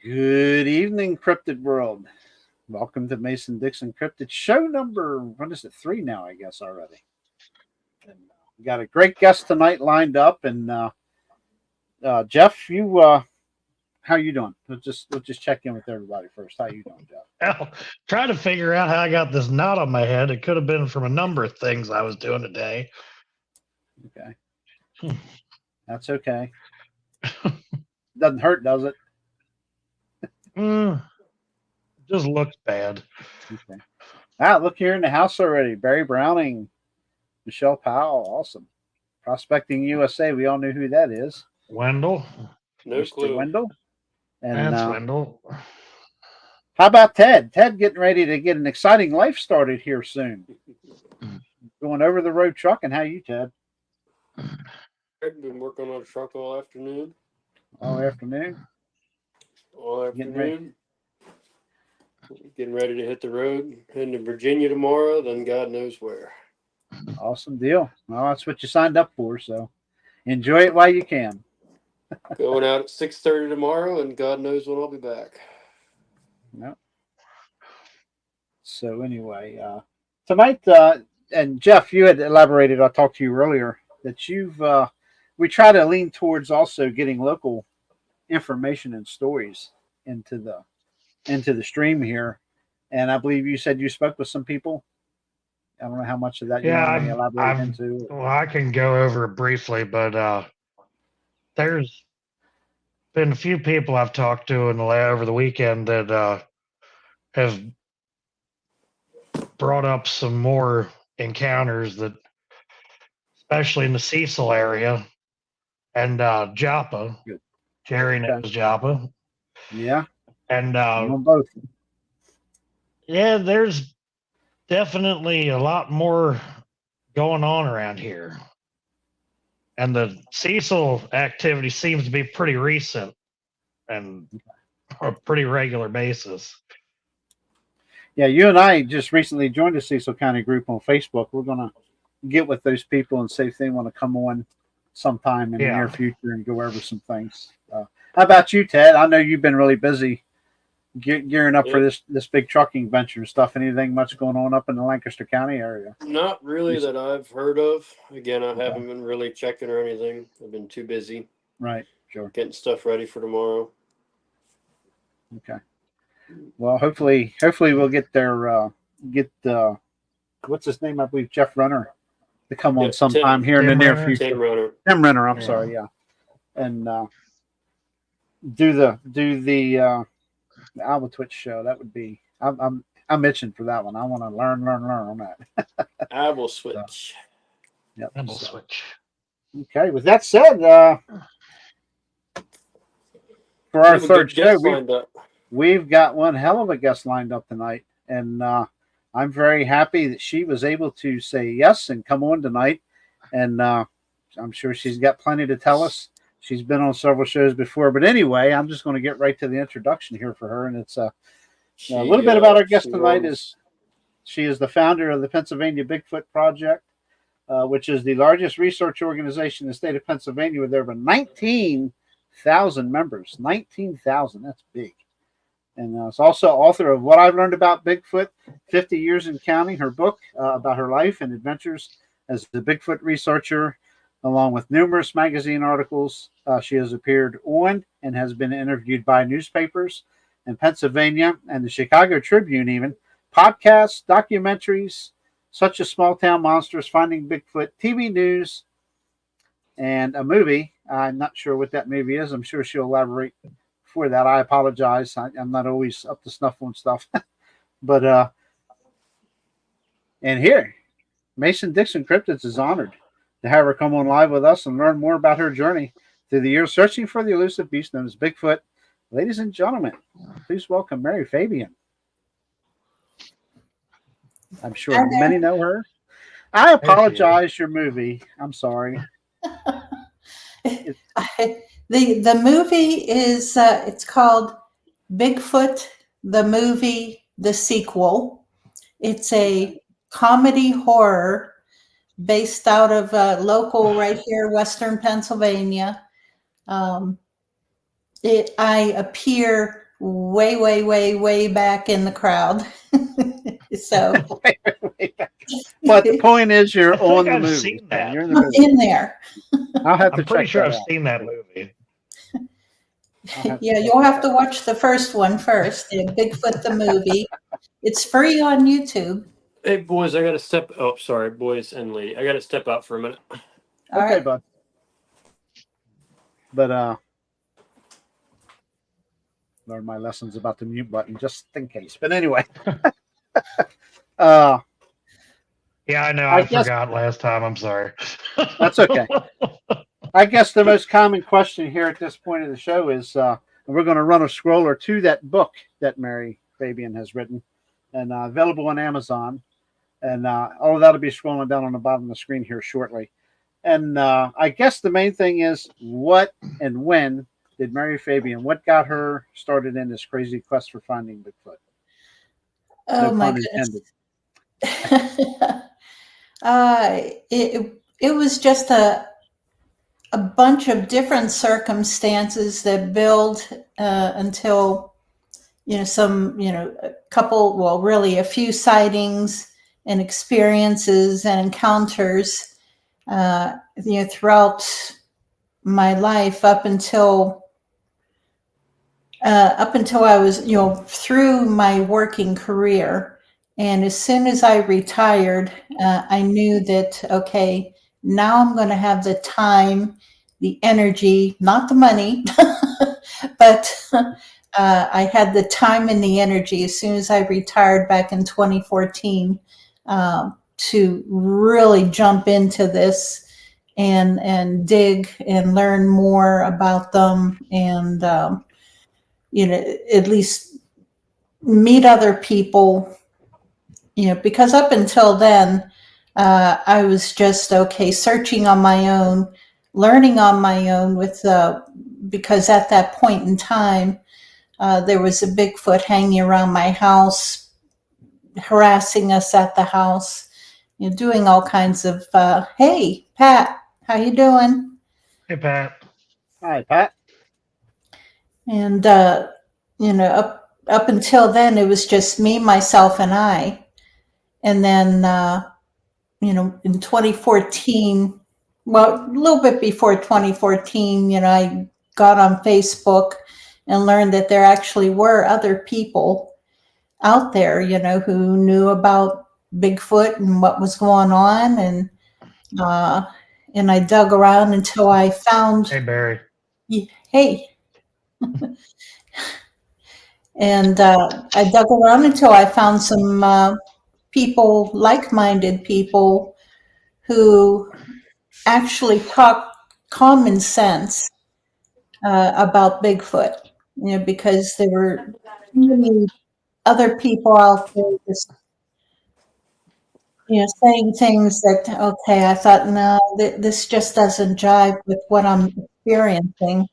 Good evening, Cryptid World. Welcome to Mason Dixon Cryptid show number, what is it, 3 now, I guess, already. And, we got a great guest tonight lined up. And Jeff, how you doing? We'll just check in with everybody first. How you doing, Jeff? Well, trying to figure out how I got this knot on my head. It could have been from a number of things I was doing today. Okay. That's okay. Doesn't hurt, does it? Just looks bad. Okay. Look here in the house already. Barry Browning, Michelle Powell, awesome. Prospecting USA, we all knew who that is. Wendell. No clue. Wendell. And that's Wendell. How about Ted? Ted getting ready to get an exciting life started here soon. Going over the road trucking. How you, Ted? I've been working on a truck all afternoon. All afternoon? All afternoon. Getting ready to hit the road. Heading to Virginia tomorrow, then God knows where. Awesome deal. Well, that's what you signed up for, so enjoy it while you can. Going out at 6:30 tomorrow, and God knows when I'll be back. Yep. So anyway, tonight, and Jeff, you had elaborated, I talked to you earlier, that we try to lean towards also getting local information and stories into the stream here. And I believe you said you spoke with some people. I don't know how much of that you want to elaborate into. Well, I can go over it briefly, but there's been a few people I've talked to over the weekend that have brought up some more encounters that, especially in the Cecil area and Joppa. Good. Jerry knows Joppa. Yeah. And both. Yeah, there's definitely a lot more going on around here. And the Cecil activity seems to be pretty recent and on a pretty regular basis. Yeah, you and I just recently joined the Cecil County group on Facebook. We're going to get with those people and see if they want to come on sometime in the near future and go over some things. How about you, Ted? I know you've been really busy gearing up for this big trucking venture and stuff. Anything much going on up in the Lancaster County area? Not really that I've heard of. Again, I haven't been really checking or anything. I've been too busy. Right, sure. Getting stuff ready for tomorrow. Okay. Well, hopefully we'll get their what's his name? I believe Jeff Runner to come on sometime here in the near future. Tim Renner. I'm sorry. Yeah, and do the Alba Twitch show. That would be. I'm itching for that one. I want to learn on that. I will switch. Yep. I will switch. Okay. With that said, for our third show, we've got one hell of a guest lined up tonight, and I'm very happy that she was able to say yes and come on tonight. And I'm sure she's got plenty to tell us. She's been on several shows before, but anyway, I'm just going to get right to the introduction here for her. And it's a little bit about our guest tonight. She is the founder of the Pennsylvania Bigfoot Project, which is the largest research organization in the state of Pennsylvania with over 19,000 members. 19,000, that's big. And it's also author of What I've Learned About Bigfoot, 50 Years in Counting, her book about her life and adventures as the Bigfoot researcher, along with numerous magazine articles. She has appeared on and has been interviewed by newspapers in Pennsylvania and the Chicago Tribune even, podcasts, documentaries, such as Small Town Monsters, Finding Bigfoot, TV news, and a movie. I'm not sure what that movie is. I'm sure she'll elaborate for that. I apologize. I'm not always up to snuff on stuff. But, and here, Mason Dixon Cryptids is honored to have her come on live with us and learn more about her journey through the years searching for the elusive beast known as Bigfoot. Ladies and gentlemen, please welcome Mary Fabian. I'm sure many know her. I apologize, your movie. I'm sorry. The movie is it's called Bigfoot, the movie, the sequel. It's a comedy horror based out of local right here, Western Pennsylvania. I appear way, way, way, way back in the crowd. So, but the point is, you're on the I've movie. seen that. You're in the I'm movie. in there. I'll have to I'm pretty check sure that I've out. seen that movie. Yeah, you'll have to watch the first one first. Bigfoot the movie. It's free on YouTube. Hey, boys, I got to step. Oh, sorry, boys and lady. I got to step out for a minute. All Okay, right. bud. But learn my lessons about the mute button just in case. But anyway, Yeah, I know. I guess- forgot last time. I'm sorry. That's okay. I guess the most common question here at this point of the show is, and we're going to run a scroller to that book that Mary Fabian has written, and available on Amazon. And all of that'll be scrolling down on the bottom of the screen here shortly. And I guess the main thing is, what and when did Mary Fabian, what got her started in this crazy quest for finding Bigfoot? Oh, No my pun goodness. It was just a bunch of different circumstances that build until, a couple, well, really a few sightings and experiences and encounters, throughout my life up until I was, through my working career. And as soon as I retired, I knew that, okay, now I'm going to have the time, the energy, not the money, but I had the time and the energy as soon as I retired back in 2014 to really jump into this and dig and learn more about them and, at least meet other people, because up until then, I was just, searching on my own, learning on my own because at that point in time, there was a Bigfoot hanging around my house, harassing us at the house, doing all kinds of, hey, Pat, how you doing? Hey, Pat. Hi, Pat. And, up until then, it was just me, myself, and I. And then, in 2014, well, a little bit before 2014, I got on Facebook and learned that there actually were other people out there, who knew about Bigfoot and what was going on. And I dug around until I found. Hey, Barry. Hey. And I dug around until I found some people, like-minded people, who actually talk common sense about Bigfoot, because there were too many other people out there just, saying things that, okay, I thought, no, this just doesn't jive with what I'm experiencing.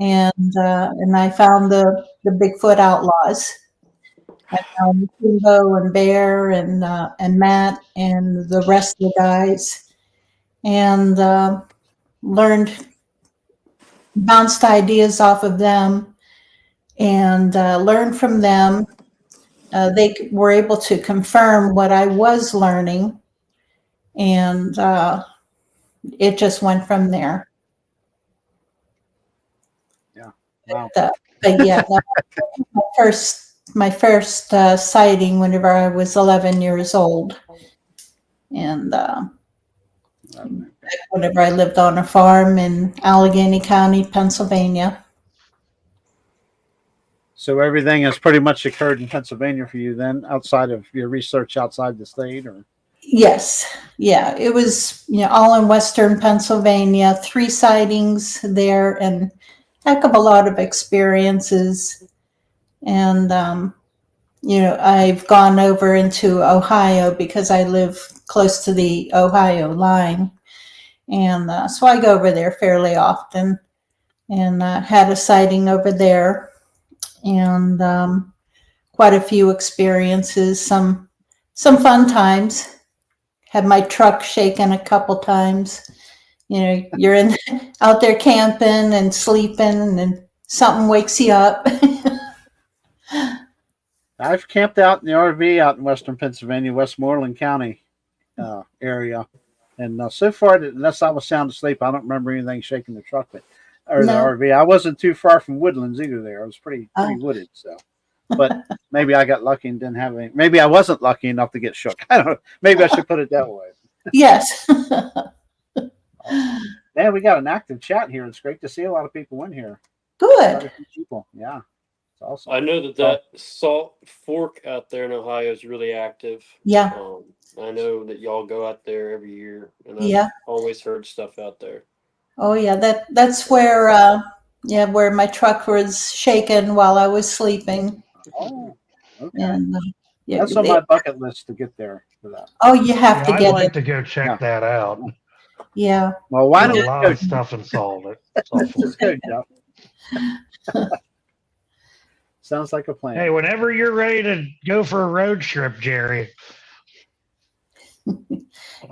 And I found the Bigfoot Outlaws. I found Kimbo and Bear and Matt and the rest of the guys, and bounced ideas off of them, and learned from them. They were able to confirm what I was learning, and it just went from there. Yeah. Wow. But yeah, my first sighting whenever I was 11 years old, and whenever I lived on a farm in Allegheny County, Pennsylvania. So everything has pretty much occurred in Pennsylvania for you then, outside of your research outside the state, or? Yes. Yeah. It was, all in Western Pennsylvania, 3 sightings there and heck of a lot of experiences. And, I've gone over into Ohio because I live close to the Ohio line. And so I go over there fairly often, and had a sighting over there, and quite a few experiences, some fun times. Had my truck shaken a couple times. You're out there camping and sleeping, and something wakes you up. I've camped out in the RV out in Western Pennsylvania, Westmoreland County area, and so far, unless I was sound asleep, I don't remember anything shaking the truck, or the RV. I wasn't too far from woodlands either. There, it was pretty wooded. So, but maybe I got lucky and didn't have any. Maybe I wasn't lucky enough to get shook. I don't know. Maybe I should put it that way. Yes. Yeah, we got an active chat here. It's great to see a lot of people in here. Good. People, yeah, it's awesome. I know that Salt Fork out there in Ohio is really active. Yeah. I know that y'all go out there every year, and I've always heard stuff out there. Oh yeah, that's where where my truck was shaken while I was sleeping. Oh, okay. And that's on my bucket list to get there for that. Oh, you have to get I'd like to go check that out. Yeah. Well, why don't a lot of stuff and solve it? Let's go, Jeff. Sounds like a plan. Hey, whenever you're ready to go for a road trip, Jerry.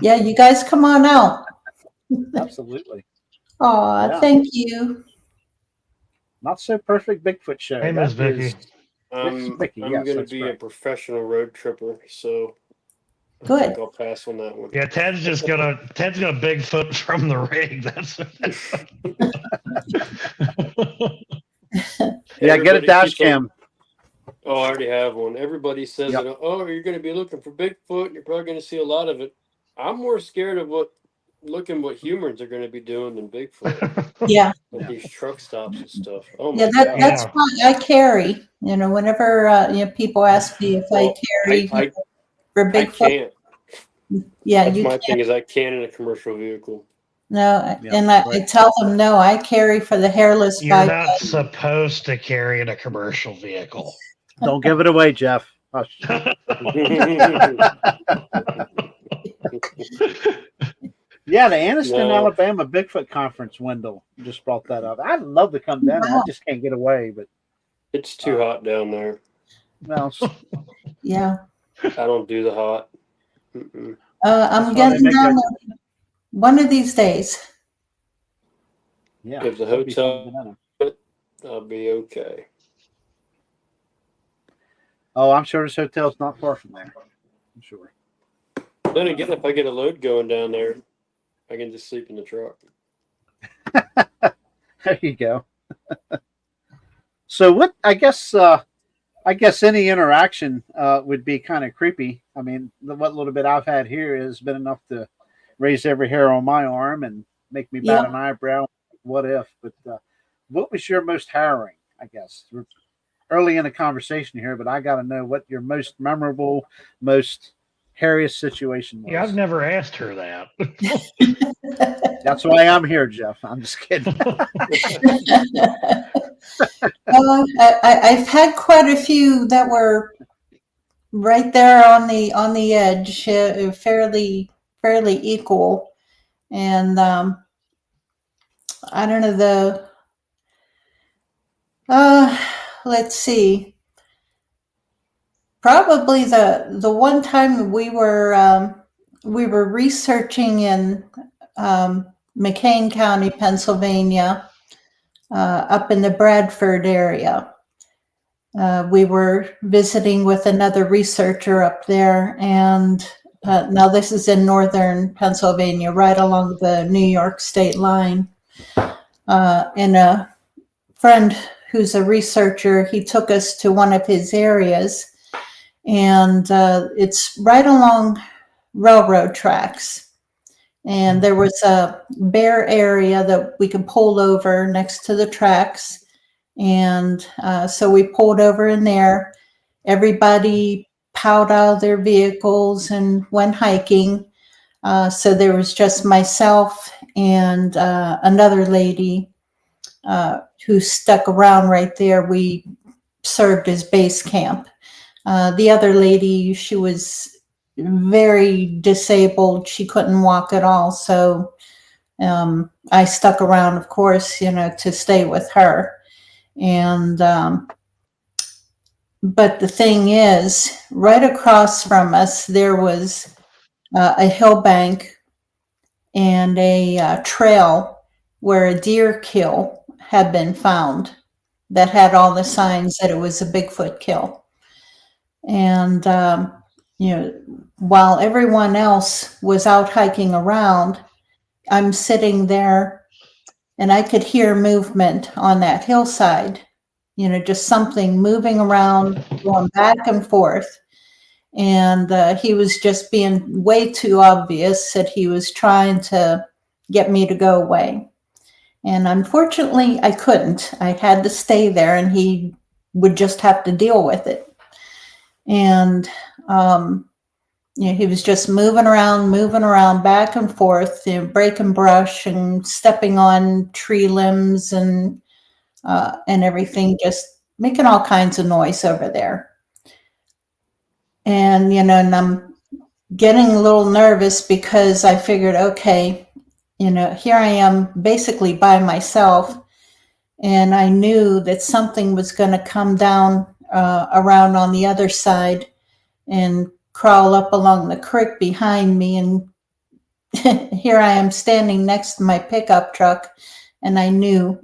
Yeah, you guys come on out. Absolutely. Oh, thank you. Not so perfect Bigfoot show. Hey, Miss Vicky. I'm going to be a professional road tripper, so good. I think I'll pass on that one. Yeah, Ted's gonna Bigfoot from the rig. That's yeah, get a dash cam. Oh, I already have one. Everybody says, "Oh, you're going to be looking for Bigfoot, and you're probably going to see a lot of it." I'm more scared of what humans are going to be doing than Bigfoot. Yeah. With these truck stops and stuff. Oh yeah, my God. that's why I carry. Whenever people ask me if I carry for Bigfoot. I can't. Yeah, that's my thing is I can't in a commercial vehicle. No, and I tell them no. I carry for the hairless. You're not supposed to carry in a commercial vehicle. Don't give it away, Jeff. Yeah, the Anniston, Alabama Bigfoot Conference, Wendell just brought that up. I'd love to come down. I just can't get away, but it's too hot down there. Well, yeah. I don't do the hot. I'm getting down there one of these days. Yeah. If the hotel, I'll be okay. Oh, I'm sure this hotel's not far from there. I'm sure. Then again, if I get a load going down there, I can just sleep in the truck. There you go. So what? I guess any interaction would be kind of creepy. I mean, what little bit I've had here has been enough to raise every hair on my arm and make me bat an eyebrow. What if? But what was your most harrowing? I guess we're early in a conversation here, but I got to know what your most memorable, most hairiest situation was. Yeah, I've never asked her that. That's why I'm here, Jeff. I'm just kidding. I've had quite a few that were right there on the edge, fairly equal, and I don't know let's see. Probably the one time we were researching in McCain County, Pennsylvania, up in the Bradford area. We were visiting with another researcher up there, and now this is in northern Pennsylvania, right along the New York state line. And a friend who's a researcher, he took us to one of his areas, and it's right along railroad tracks. And there was a bare area that we could pull over next to the tracks. And so we pulled over in there. Everybody piled out of their vehicles and went hiking. So there was just myself and another lady who stuck around right there. We served as base camp. The other lady, she was very disabled. She couldn't walk at all. So I stuck around, of course, to stay with her. And but the thing is, right across from us, there was a hill bank and a trail where a deer kill had been found that had all the signs that it was a Bigfoot kill. And, while everyone else was out hiking around, I'm sitting there and I could hear movement on that hillside, just something moving around, going back and forth. And he was just being way too obvious that he was trying to get me to go away. And unfortunately, I couldn't. I had to stay there, and he would just have to deal with it. And, he was just moving around back and forth, breaking brush and stepping on tree limbs and everything, just making all kinds of noise over there. And, and I'm getting a little nervous because I figured, okay, here I am basically by myself. And I knew that something was going to come down around on the other side and crawl up along the creek behind me. And here I am standing next to my pickup truck. And I knew,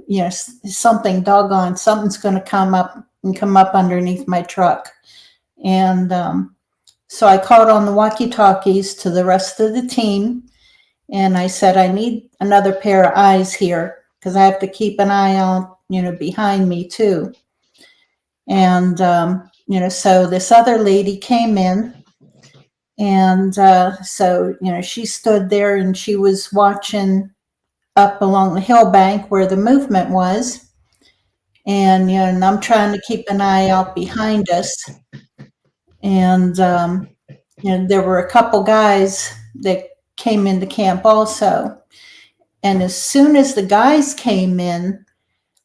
something's going to come up underneath my truck. And so I called on the walkie-talkies to the rest of the team. And I said, I need another pair of eyes here because I have to keep an eye out, behind me too. And, so this other lady came in. And so, she stood there and she was watching up along the hill bank where the movement was. And, and I'm trying to keep an eye out behind us. And, there were a couple guys that came into camp also. And as soon as the guys came in,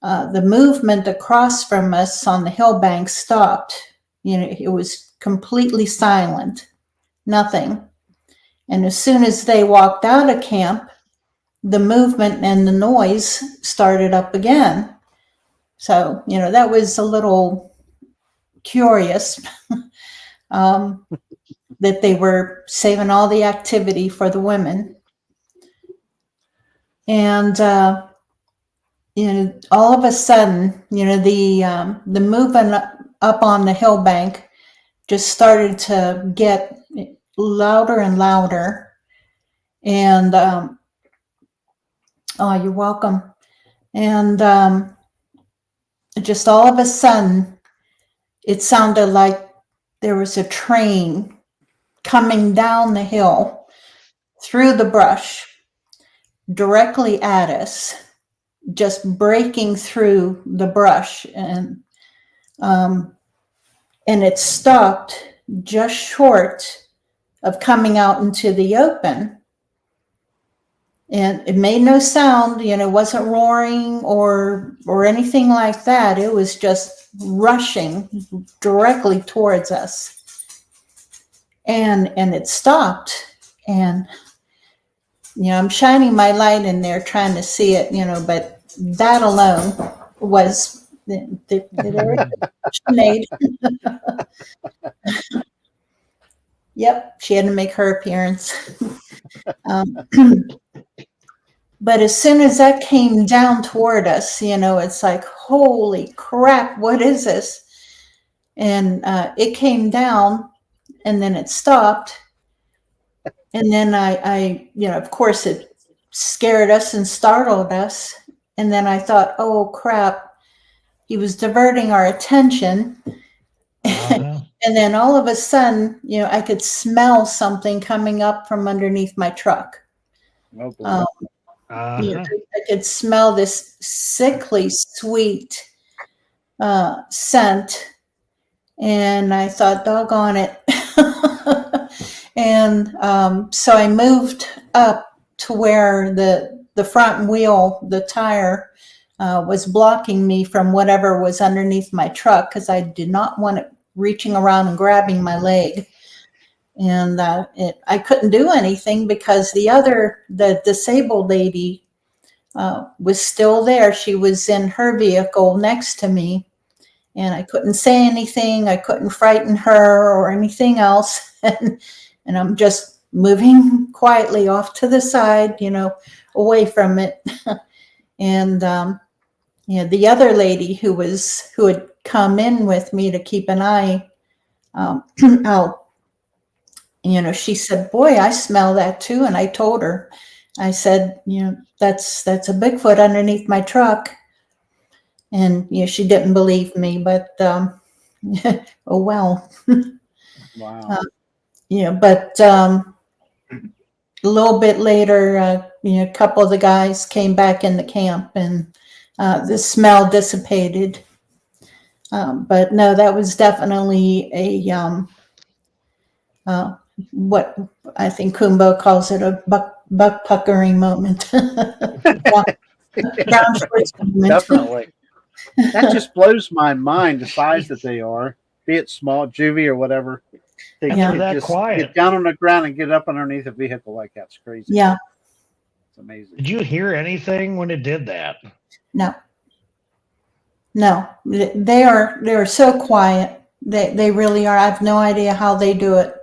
the movement across from us on the hill bank stopped. It was completely silent, nothing. And as soon as they walked out of camp, the movement and the noise started up again. So, that was a little curious that they were saving all the activity for the women. And, all of a sudden, the movement up on the hill bank just started to get louder and louder. And, oh, you're welcome. And just all of a sudden, it sounded like there was a train coming down the hill through the brush directly at us, just breaking through the brush. And it stopped just short of coming out into the open. And it made no sound, wasn't roaring or anything like that. It was just rushing directly towards us. And it stopped. And, I'm shining my light in there trying to see it, but that alone was the made. Yep, she had to make her appearance. But as soon as that came down toward us, it's like, holy crap, what is this? And it came down and then it stopped. And then I of course it scared us and startled us. And then I thought, oh crap, he was diverting our attention. And then all of a sudden, I could smell something coming up from underneath my truck. I could smell this sickly sweet scent. And I thought, doggone it. And so I moved up to where the front wheel, the tire, was blocking me from whatever was underneath my truck because I did not want it reaching around and grabbing my leg. And I couldn't do anything because the disabled lady was still there. She was in her vehicle next to me. And I couldn't say anything. I couldn't frighten her or anything else. And I'm just moving quietly off to the side, away from it. And, the other lady who had come in with me to keep an eye out. She said, "Boy, I smell that too." And I told her, I said, that's a Bigfoot underneath my truck. And she didn't believe me, but oh well. Wow. But a little bit later, a couple of the guys came back in the camp, and the smell dissipated. But no, that was definitely a what I think Kumbo calls it, a buck puckering moment. Brown shorts moment. Definitely. That just blows my mind, the size that they are, be it small, juvie or whatever. They They're can that just quiet. get down on the ground and get up underneath a vehicle like that. It's crazy. Yeah. It's amazing. Did you hear anything when it did that? No. They are so quiet. They really are. I have no idea how they do it,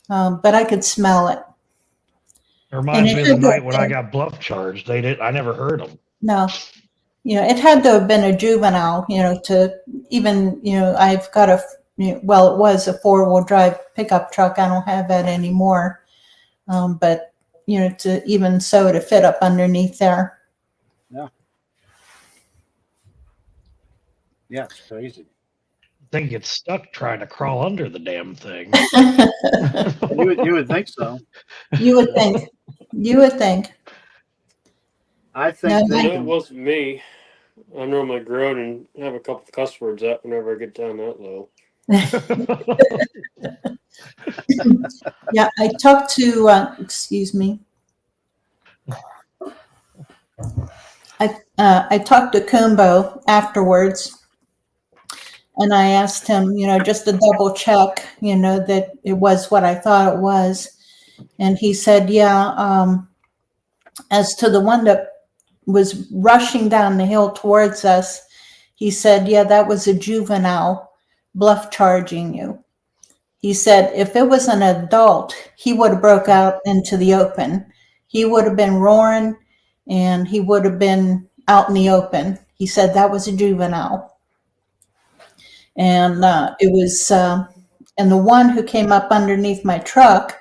but I could smell it. It reminds me of the night when I got bluff charged. I never heard them. No, it had to have been a juvenile. To even I've got it was a 4-wheel drive pickup truck. I don't have that anymore, but to even so to fit up underneath there. Yeah, it's crazy. Thing gets stuck trying to crawl under the damn thing. You would think so. You would think. You would think. I think it wasn't me. I normally groan and have a couple of cuss words out whenever I get down that low. Yeah, I talked to. Excuse me. I talked to Kumbo afterwards. And I asked him, just to double check, that it was what I thought it was. And he said, yeah, as to the one that was rushing down the hill towards us, he said, yeah, that was a juvenile bluff charging you. He said, if it was an adult, he would have broke out into the open. He would have been roaring and he would have been out in the open. He said that was a juvenile. And it was, and the one who came up underneath my truck,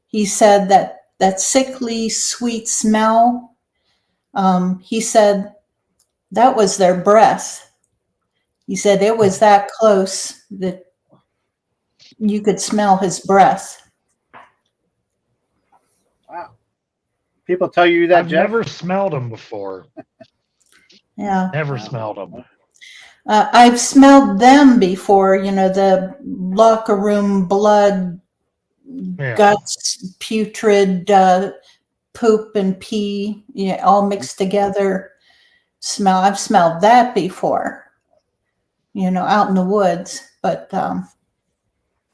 he said that sickly, sweet smell, he said that was their breath. He said it was that close that you could smell his breath. Wow. People tell you that, I've Jeff? never smelled them before. Yeah. Never smelled them. I've smelled them before, the locker room blood, guts, putrid poop and pee, all mixed together smell. I've smelled that before, out in the woods. But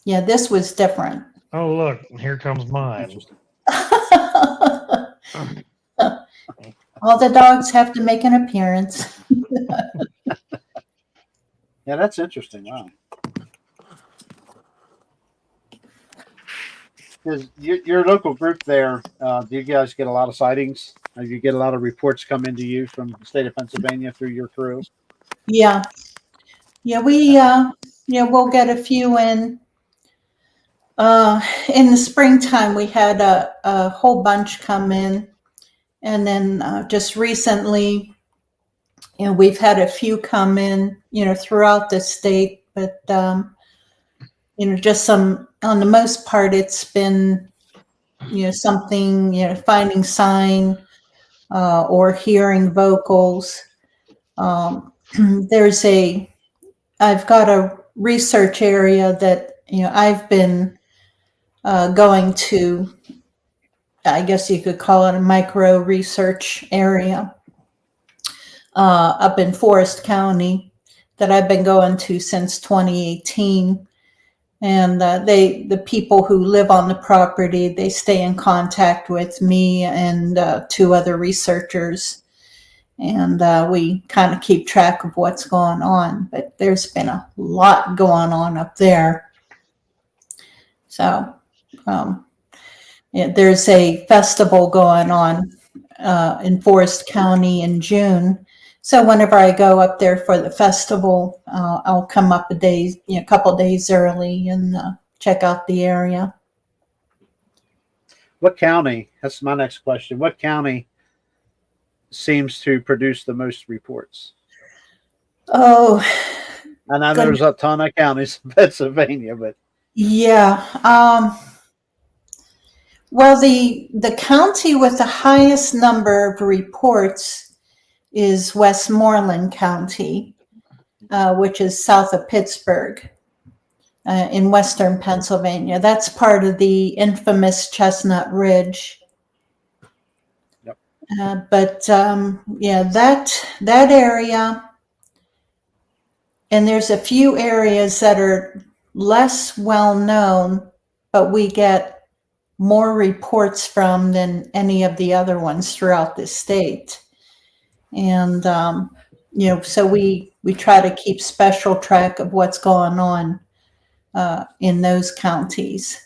yeah, this was different. Oh, look, here comes mine. All the dogs have to make an appearance. Yeah, that's interesting. Wow. Is your local group there, do you guys get a lot of sightings? Do you get a lot of reports come into you from the state of Pennsylvania through your crew? Yeah. Yeah, we'll get a few in. In the springtime, we had a whole bunch come in. And then just recently, we've had a few come in, throughout the state, but, just some, on the most part, it's been, something, finding sign or hearing vocals. I've got a research area that, I've been going to, I guess you could call it a micro research area. Up in Forest County that I've been going to since 2018. And the people who live on the property, they stay in contact with me and 2 other researchers. And we kind of keep track of what's going on. But there's been a lot going on up there. So there's a festival going on in Forest County in June. So whenever I go up there for the festival, I'll come up a couple days early and check out the area. What county? That's my next question. What county seems to produce the most reports? Oh, And I know good. there's a ton of counties in Pennsylvania, but Yeah. Well, the county with the highest number of reports is Westmoreland County, which is south of Pittsburgh, in western Pennsylvania. That's part of the infamous Chestnut Ridge. Yep. But yeah, that area, and there's a few areas that are less well known, but we get more reports from than any of the other ones throughout the state. And so we try to keep special track of what's going on in those counties.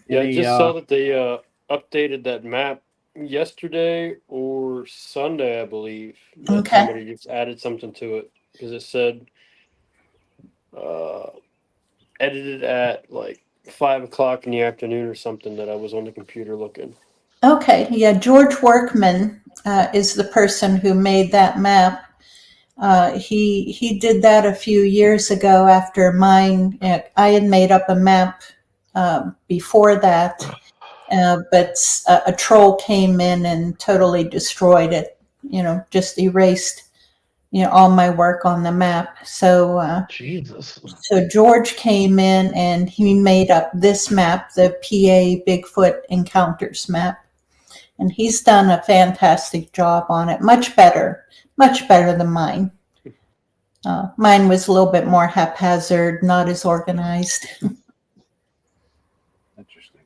Yeah, I just saw that they updated that map yesterday or Sunday, I believe. That Okay. somebody just added something to it because it said edited at like 5 o'clock in the afternoon or something that I was on the computer looking. Okay, yeah, George Workman is the person who made that map. He did that a few years ago after mine. I had made up a map before that, but a troll came in and totally destroyed it. Just erased all my work on the map. So Jesus. So George came in and he made up this map, the PA Bigfoot Encounters map. And he's done a fantastic job on it. Much better than mine. Mine was a little bit more haphazard, not as organized. interesting.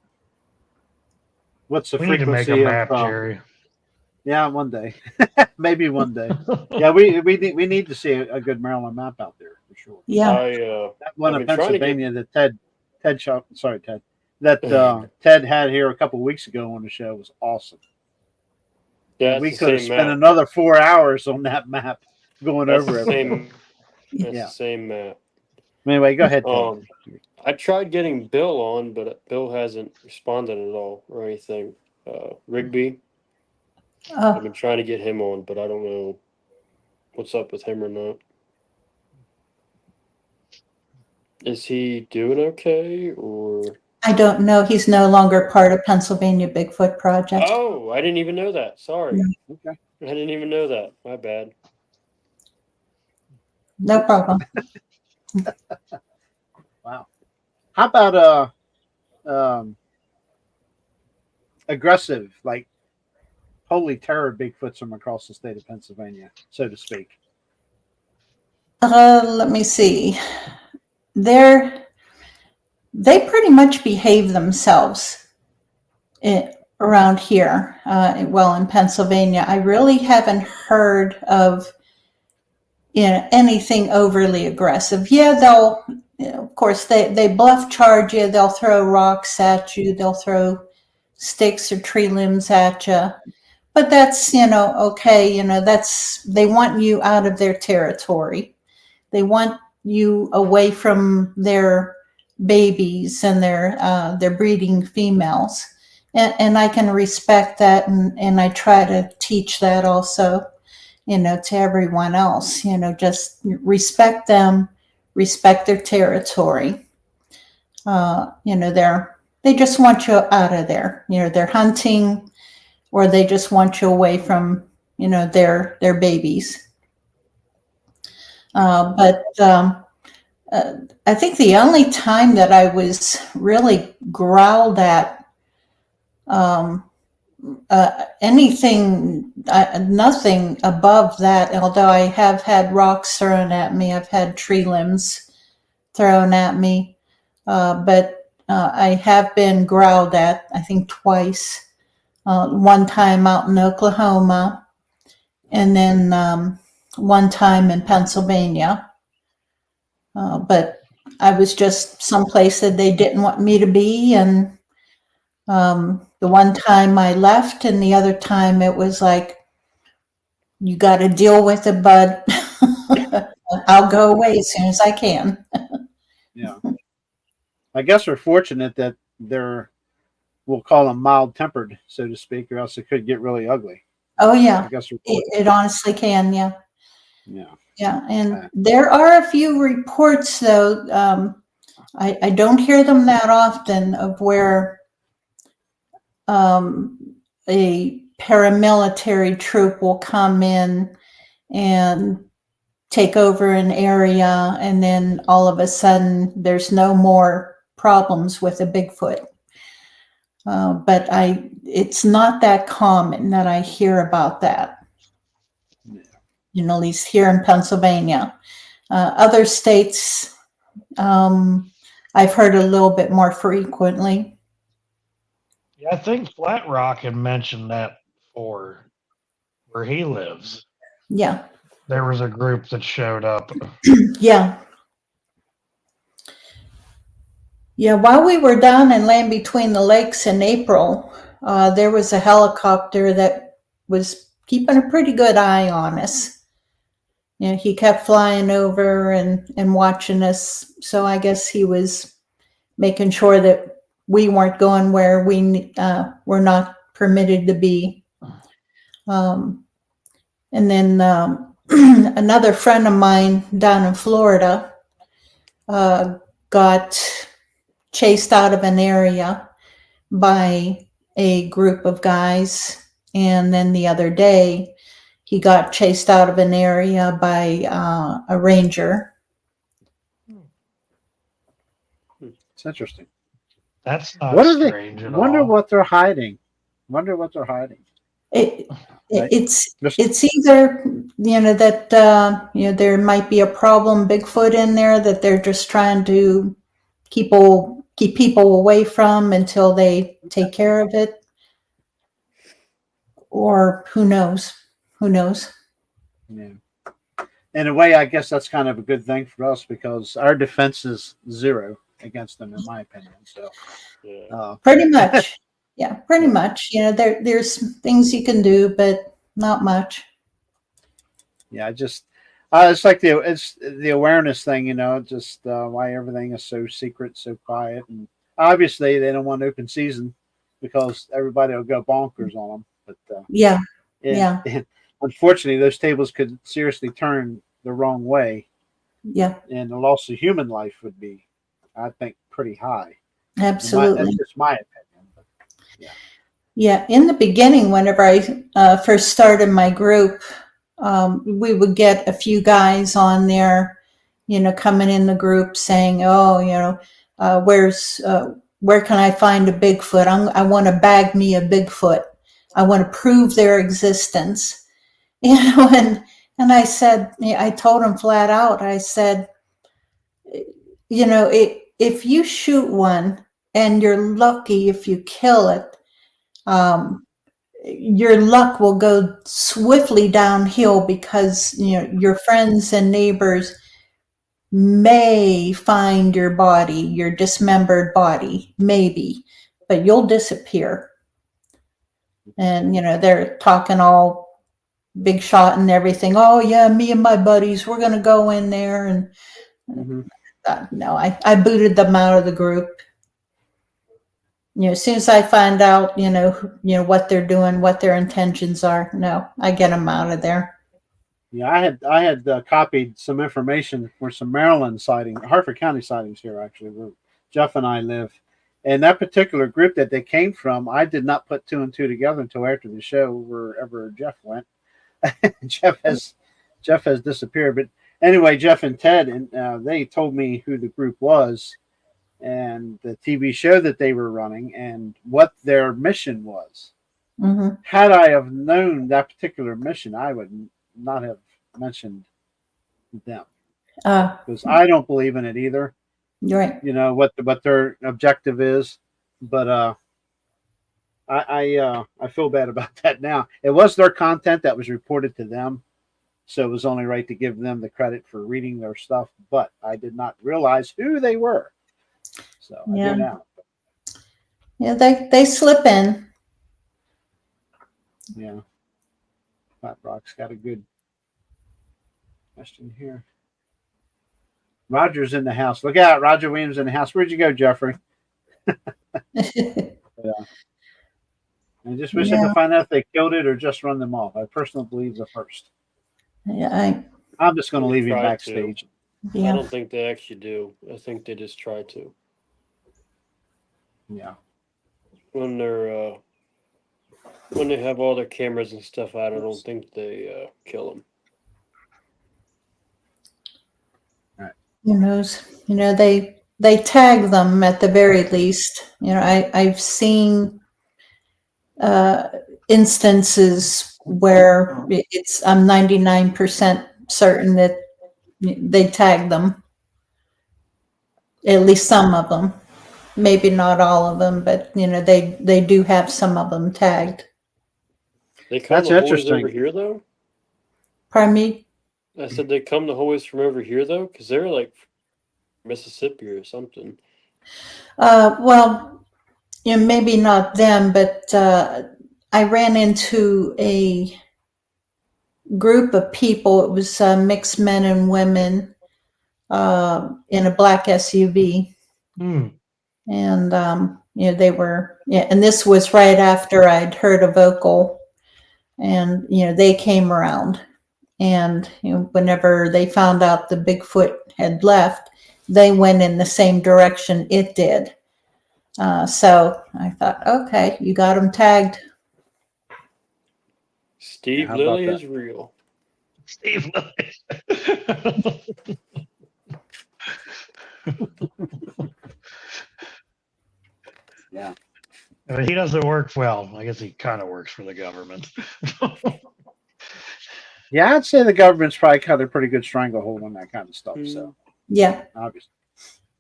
What's the We need to make frequency a map, of? Jerry. Yeah, one day, maybe one day. Yeah, we need to see a good Maryland map out there for sure. Yeah. That one I've in been trying to Pennsylvania that Ted shot. Sorry, Ted. That Ted had here a couple of weeks ago on the show was awesome. Yeah, we it's could the have same spent map. another 4 hours on that map going That's over the everything. same. That's Yeah. the same map. Anyway, go ahead, Ted. I tried getting Bill on, but Bill hasn't responded at all or anything. Rigby, I've been trying to get him on, but I don't know what's up with him or not. Is he doing okay or? I don't know. He's no longer part of Pennsylvania Bigfoot Project. Oh, I didn't even know that. Sorry. Okay. I didn't even know that. My bad. No problem. Wow. How about aggressive, like holy terror Bigfoots from across the state of Pennsylvania, so to speak? Let me see. They pretty much behave themselves around here. In Pennsylvania, I really haven't heard of anything overly aggressive. Yeah, they'll, of course, they bluff charge you. They'll throw rocks at you. They'll throw sticks or tree limbs at you. But that's, okay. They want you out of their territory. They want you away from their babies and their breeding females. And I can respect that. And I try to teach that also, to everyone else, just respect them, respect their territory. They just want you out of there. They're hunting, or they just want you away from, their babies. But I think the only time that I was really growled at, nothing above that, although I have had rocks thrown at me, I've had tree limbs thrown at me, but I have been growled at, I think twice. One time out in Oklahoma, and then one time in Pennsylvania. But I was just someplace that they didn't want me to be, and the one time I left, and the other time it was like, you got to deal with it, but I'll go away as soon as I can. Yeah. I guess we're fortunate that they're, we'll call them mild tempered, so to speak, or else it could get really ugly. Oh I yeah, guess we're fortunate. it honestly can. Yeah. Yeah. Yeah. And there are a few reports though. I don't hear them that often of where a paramilitary troop will come in and take over an area, and then all of a sudden there's no more problems with a Bigfoot. But it's not that common that I hear about that. Yeah. At least here in Pennsylvania. Other states, I've heard a little bit more frequently. Yeah, I think Flat Rock had mentioned that before, where he lives. Yeah. There was a group that showed up. Yeah. Yeah, while we were down in Land Between the Lakes in April, there was a helicopter that was keeping a pretty good eye on us. He kept flying over and watching us. So I guess he was making sure that we weren't going where we were not permitted to be. And then another friend of mine down in Florida got chased out of an area by a group of guys. And then the other day, he got chased out of an area by a ranger. It's interesting. That's not What are strange they? at Wonder all. what they're hiding. Wonder what they're hiding. It's either that there might be a problem Bigfoot in there that they're just trying to keep people away from until they take care of it, or who knows? Yeah. In a way, I guess that's kind of a good thing for us because our defense is zero against them, in my opinion. So, pretty much, yeah, pretty much. There's things you can do, but not much. Yeah, it's like it's the awareness thing, just why everything is so secret, so quiet, and obviously they don't want open season because everybody will go bonkers on them. But yeah. And unfortunately, those tables could seriously turn the wrong way. Yeah. And the loss of human life would be, I think, pretty high. Absolutely. That's just my opinion. But, yeah. Yeah. In the beginning, whenever I first started my group, we would get a few guys on there, coming in the group saying, "Oh, where can I find a Bigfoot? I want to bag me a Bigfoot. I want to prove their existence." And I said, I told him flat out, I said, if you shoot one and you're lucky if you kill it, your luck will go swiftly downhill because your friends and neighbors may find your body, your dismembered body, maybe, but you'll disappear. And they're talking all big shot and everything. Oh yeah, me and my buddies, we're gonna go in there, and no, I booted them out of the group. As soon as I find out, what they're doing, what their intentions are, no, I get them out of there. Yeah, I had copied some information for some Maryland sightings, Harford County sightings here actually, where Jeff and I live. And that particular group that they came from, I did not put two and two together until after the show, wherever Jeff went. Jeff has disappeared, but anyway, Jeff and Ted, and they told me who the group was, and the TV show that they were running, and what their mission was. Mm-hmm. Had I have known that particular mission, I would not have mentioned them because I don't believe in it either. You're right. What their objective is, but I feel bad about that now. It was their content that was reported to them, so it was only right to give them the credit for reading their stuff. But I did not realize who they were, so I do now. Yeah, they slip in. Yeah. Flat Rock's got a good question here. Roger's in the house. Look out, Roger Williams in the house. Where'd you go, Jeffrey? Yeah. I just wish I could find out if they killed it or just run them off. I personally believe the first. Yeah, I'm just going to leave him backstage. I don't think they actually do. I think they just try to. Yeah. When they're when they have all their cameras and stuff out, I don't think they kill them. Who knows? You know, they tag them at the very least. You know, I've seen instances where I'm 99% certain that they tag them. At least some of them. Maybe not all of them, but you know, they do have some of them tagged. They come the boys over here though? Pardon me? I said they come the boys from over here though, because they're like Mississippi or something. Well, you know, maybe not them, but I ran into a group of people. It was mixed men and women in a black SUV. And, you know, they were, and this was right after I'd heard a vocal, and, you know, they came around, and, you know, whenever they found out the Bigfoot had left, they went in the same direction it did. So I thought, okay, you got them tagged. Steve Lilly is real. Steve Lilly. Yeah. I mean, he doesn't work well. I guess he kind of works for the government. Yeah, I'd say the government's probably got a pretty good stranglehold on that kind of stuff. So, yeah, obviously,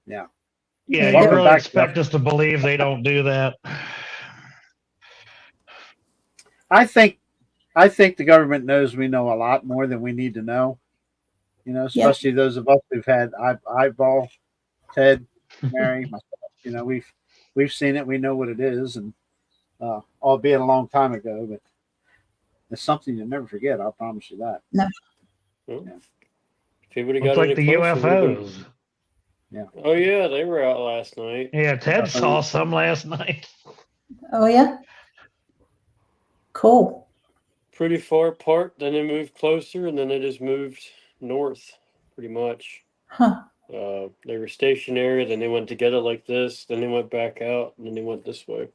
yeah. Yeah, you really expect us to believe they don't do that? I think the government knows we know a lot more than we need to know. You know, especially those of us who've had eyeball, Ted, Mary, myself. You know, we've seen it. We know what it is, and albeit a long time ago, but it's something you'll never forget. I promise you that. No. Yeah. If he would have Looks got like the UFOs. Yeah. Oh yeah, they were out last night. Yeah, Ted saw some last night. Oh yeah. Cool. Pretty far apart. Then they moved closer, and then they just moved north, pretty much. Huh. They were stationary. Then they went together like this. Then they went back out, and then they went this way,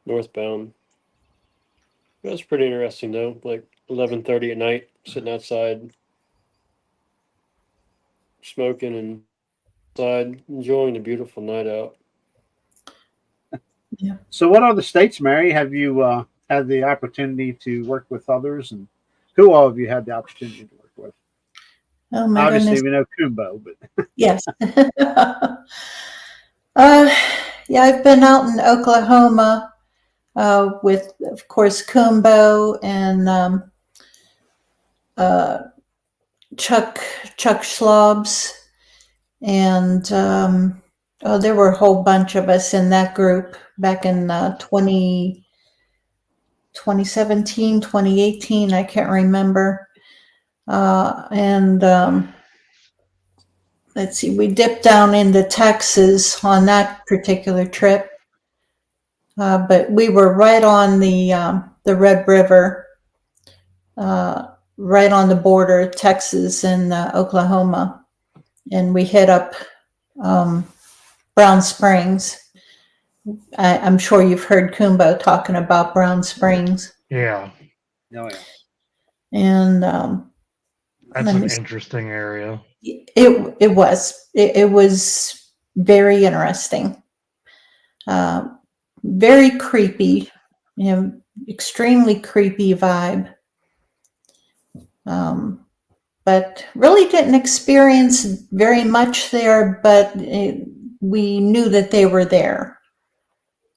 northbound. That was pretty interesting, though. Like 11:30 at night, sitting outside, smoking and outside, enjoying the beautiful night out. Yeah. So, what other states, Mary, have you had the opportunity to work with others, and who all have you had the opportunity to work with? Oh my Obviously, goodness. we know Kumbo, but Yes. Yeah, I've been out in Oklahoma with, of course, Kumbo and Chuck Schlobs, and there were a whole bunch of us in that group back in 2017, 2018, I can't remember. And let's see, we dipped down into Texas on that particular trip. But we were right on the Red River, right on the border of Texas and Oklahoma. And we hit up Brown Springs. I'm sure you've heard Kumbo talking about Brown Springs. Yeah. Oh, yeah. And that's an interesting area. It was very interesting. Very creepy, you know, extremely creepy vibe. But really didn't experience very much there, but we knew that they were there.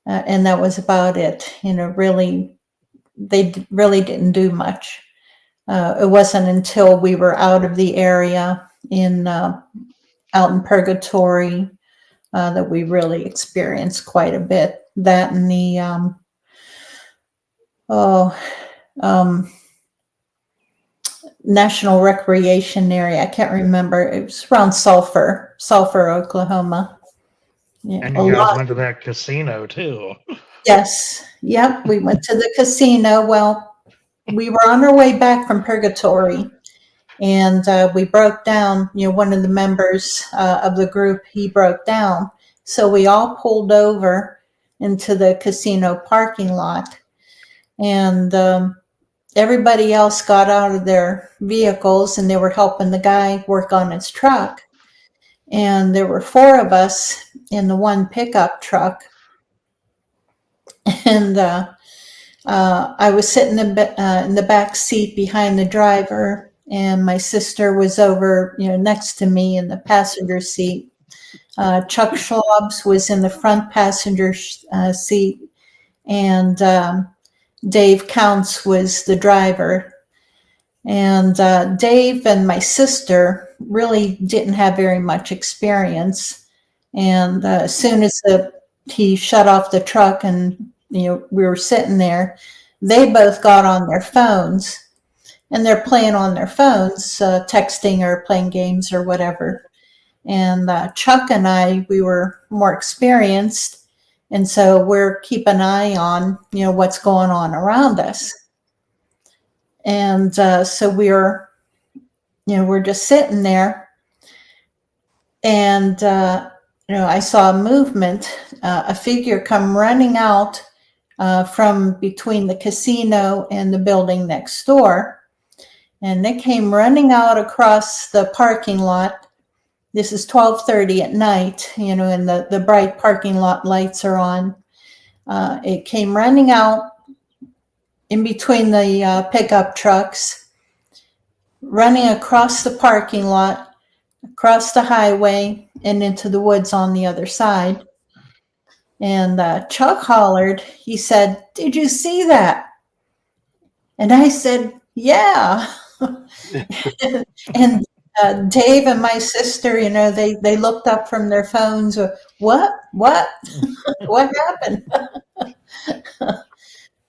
And that was about it. You know, really, they really didn't do much. It wasn't until we were out of the area out in Purgatory that we really experienced quite a bit. That and the national recreation area. I can't remember. It was around Sulphur, Oklahoma. Yeah, And a you guys lot. went to that casino too. Yes. Yep. We went to the casino. Well, we were on our way back from Purgatory, and we broke down. One of the members of the group, he broke down. So we all pulled over into the casino parking lot, and everybody else got out of their vehicles, and they were helping the guy work on his truck. And there were 4 of us in the one pickup truck, and I was sitting in the back seat behind the driver, and my sister was over, next to me in the passenger seat. Chuck Schlobs was in the front passenger seat, and Dave Counts was the driver. And Dave and my sister really didn't have very much experience. And as soon as he shut off the truck and we were sitting there, they both got on their phones, and they're playing on their phones, texting or playing games or whatever. And Chuck and I, we were more experienced, and so we're keeping an eye on what's going on around us. And so we're just sitting there, and I saw a movement, a figure come running out from between the casino and the building next door. And they came running out across the parking lot. This is 12:30 at night, and the bright parking lot lights are on. It came running out in between the pickup trucks, running across the parking lot, across the highway, and into the woods on the other side. And Chuck hollered. He said, "Did you see that?" And I said, "Yeah." And Dave and my sister, they looked up from their phones. What what happened?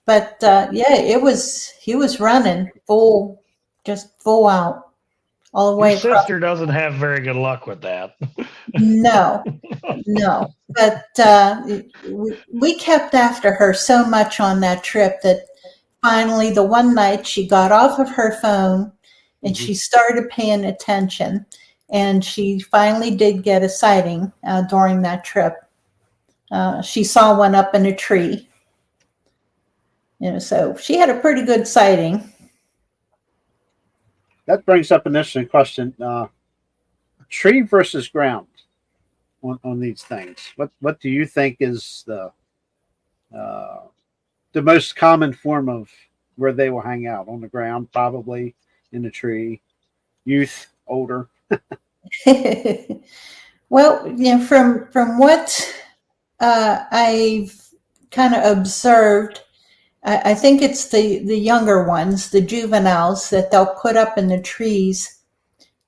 But he was running just full out all the way Your across. sister doesn't have very good luck with that. No. But we kept after her so much on that trip that finally the one night she got off of her phone and she started paying attention, and she finally did get a sighting during that trip. She saw one up in a tree. So she had a pretty good sighting. That brings up an interesting question. Tree versus ground on these things. What do you think is the most common form of where they will hang out? On the ground, probably, in a tree. Youth, older. Well, from what I've kind of observed, I think it's the younger ones, the juveniles, that they'll put up in the trees,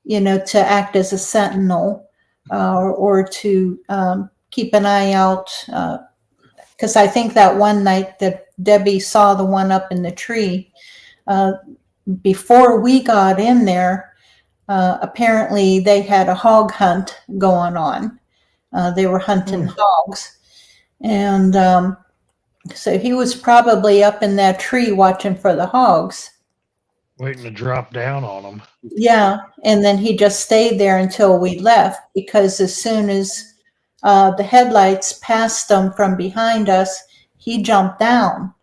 to act as a sentinel, or to keep an eye out. Because I think that one night that Debbie saw the one up in the tree, before we got in there, apparently they had a hog hunt going on. They were hunting hogs. And so he was probably up in that tree watching for the hogs. Waiting to drop down on them. Yeah. And then he just stayed there until we left, because as soon as the headlights passed them from behind us, he jumped down,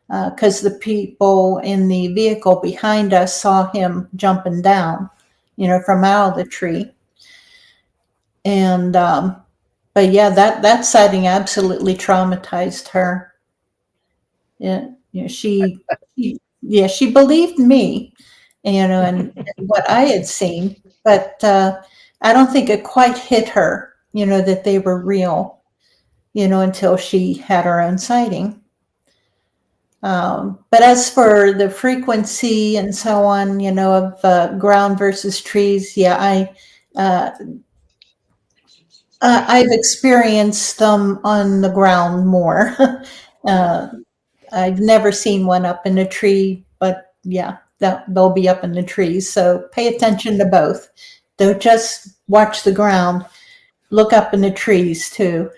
because the people in the vehicle behind us saw him jumping down, from out of the tree. And but yeah, that sighting absolutely traumatized her. Yeah, she believed me, and what I had seen, but I don't think it quite hit her, that they were real, until she had her own sighting. But as for the frequency and so on, of ground versus trees, yeah, I've experienced them on the ground more. I've never seen one up in a tree, but yeah, they'll be up in the trees. So pay attention to both. Don't just watch the ground. Look up in the trees too.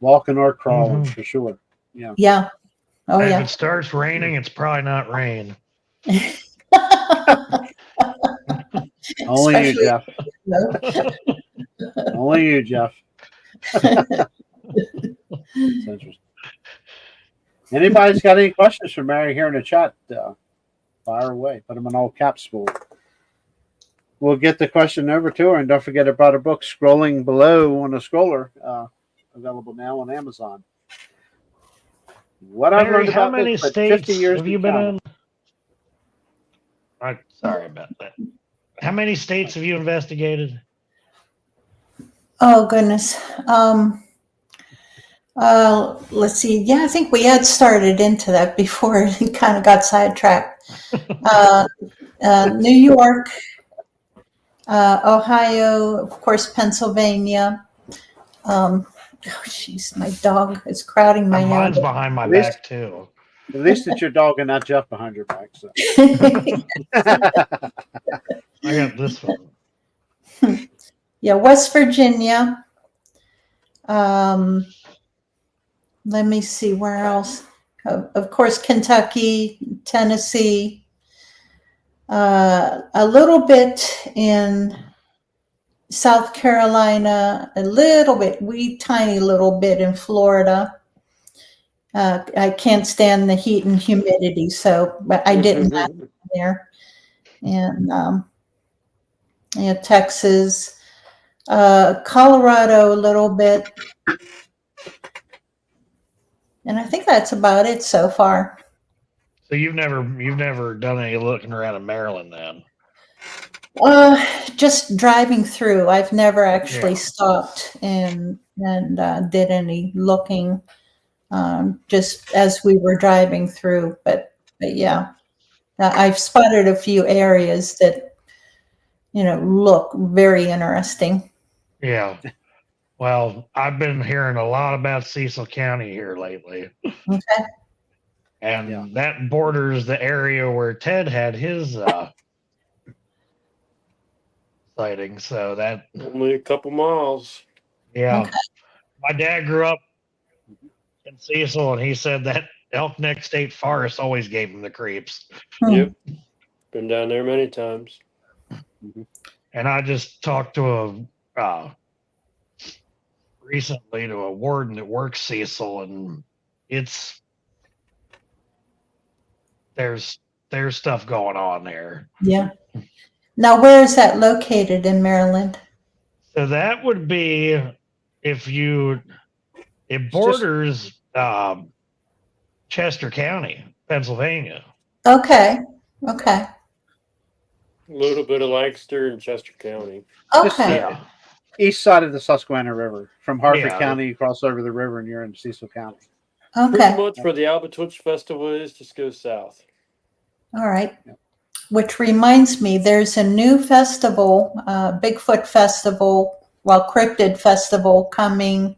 Walking or crawling for sure. Yeah. Yeah. Oh And yeah. if it starts raining, it's probably not rain. Only you, Especially, Jeff. Only you, Jeff. That's interesting. Anybody's got any questions for Mary here in the chat? Fire away. Put them in all caps. We'll get the question over to her, and don't forget about her book scrolling below on the scroller, available now on Amazon. What I've learned How about many Bigfoot, states 50 years have you been in? Sorry about that. How many states have you investigated? oh goodness. Let's see. Yeah, I think we had started into that before it kind of got sidetracked. New York, Ohio, of course, Pennsylvania. Oh, jeez, my dog is crowding my Mine's yard. behind my back too. At least it's your dog and not Jeff behind your back. So. I got this one. Yeah, West Virginia. Let me see where else. Of course, Kentucky, Tennessee. A little bit in South Carolina, a little bit, tiny little bit in Florida. I can't stand the heat and humidity, but I didn't have it there. And yeah, Texas, Colorado, a little bit, and I think that's about it so far. So you've never done any looking around in Maryland then? Just driving through. I've never actually stopped and did any looking. Just as we were driving through, but yeah, I've spotted a few areas that look very interesting. Yeah. Well, I've been hearing a lot about Cecil County here lately. Okay. And that borders the area where Ted had his sighting. So that only a couple miles. Yeah. Okay. My dad grew up in Cecil, and he said that Elk Neck State Forest always gave him the creeps. Yep. Been down there many times. And I just talked to recently to a warden that works Cecil, and there's stuff going on there. Yeah. Now, where is that located in Maryland? So that would be it borders Chester County, Pennsylvania. Okay. A little bit of Lancaster and Chester County. Okay. East side of the Susquehanna River. From Harford County, you cross over the river and you're in Cecil County. Okay. Pretty much where the Albatwitch Festival is, just go south. All right. Which reminds me, there's a new festival, Bigfoot Festival, Cryptid Festival coming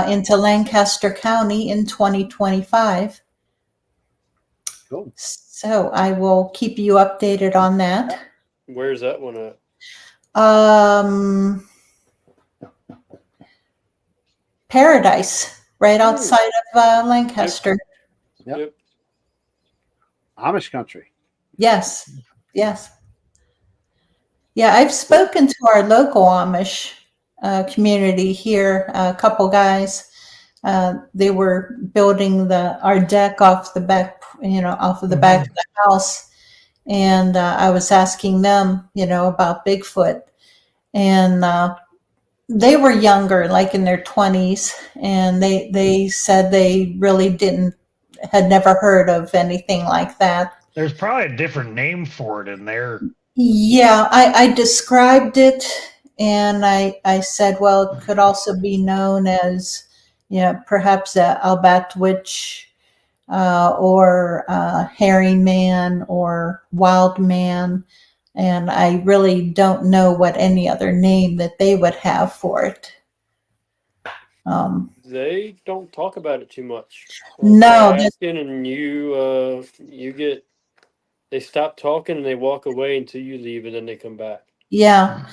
into Lancaster County in 2025. Cool. So I will keep you updated on that. Where's that one at? Paradise, right outside of Lancaster. Yep. Amish country. Yes. Yeah, I've spoken to our local Amish community here. A couple guys. They were building our deck off the back, off of the back of the house, and I was asking them, about Bigfoot, and they were younger, like in their 20s, and they said they really had never heard of anything like that. There's probably a different name for it in there. Yeah, I described it, and I said, well, it could also be known as, perhaps a Albatwitch or hairy man or wild man. And I really don't know what any other name that they would have for it. They don't talk about it too much. No. Asking, and you get They stop talking and they walk away until you leave, and then they come back. Yeah.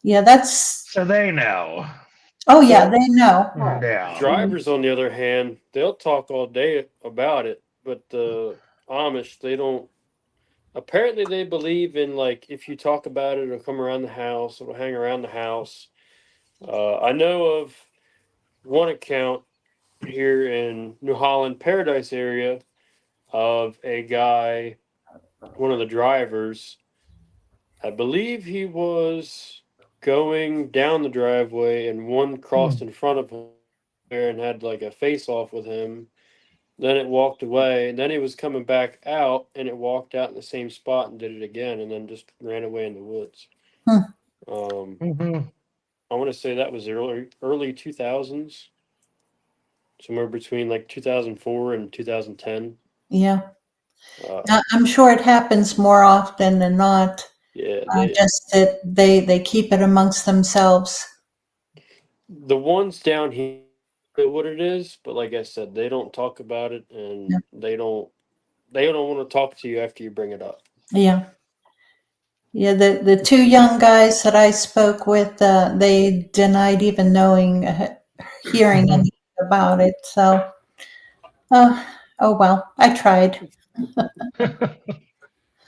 Yeah, that's. So they know. Oh, yeah, they know. Yeah. Drivers, on the other hand, they'll talk all day about it, but the Amish, they don't. Apparently, they believe in, like, if you talk about it, it'll come around the house, it'll hang around the house. I know of one account here in New Holland, Paradise area, of a guy, one of the drivers. I believe he was going down the driveway, and one crossed in front of him there and had like a face off with him. Then it walked away, and then he was coming back out, and it walked out in the same spot and did it again, and then just ran away in the woods. Hmm. I want to say that was early 2000s, somewhere between like 2004 and 2010. Yeah. I'm sure it happens more often than not. Yeah, just that they keep it amongst themselves. the ones down here know what it is, but like I said, they don't talk about it, and they don't want to talk to you after you bring it up. Yeah. Yeah, the two young guys that I spoke with, they denied even hearing anything about it. So, oh well, I tried.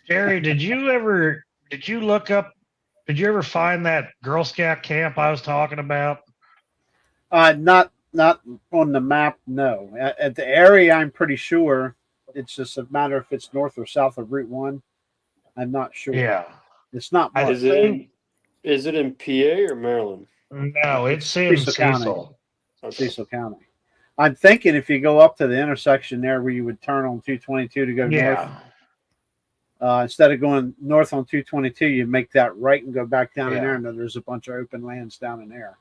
Jerry, did you ever find that Girl Scout camp I was talking about? Not on the map. No, at the area, I'm pretty sure. It's just a matter if it's north or south of Route 1. I'm not sure. Yeah, it's not. Is it in PA or Maryland? No, it's in Cecil. Cecil County. I'm thinking if you go up to the intersection there where you would turn on 222 to go north, instead of going north on 222, you make that right and go back down in there, and then there's a bunch of open lands down in there.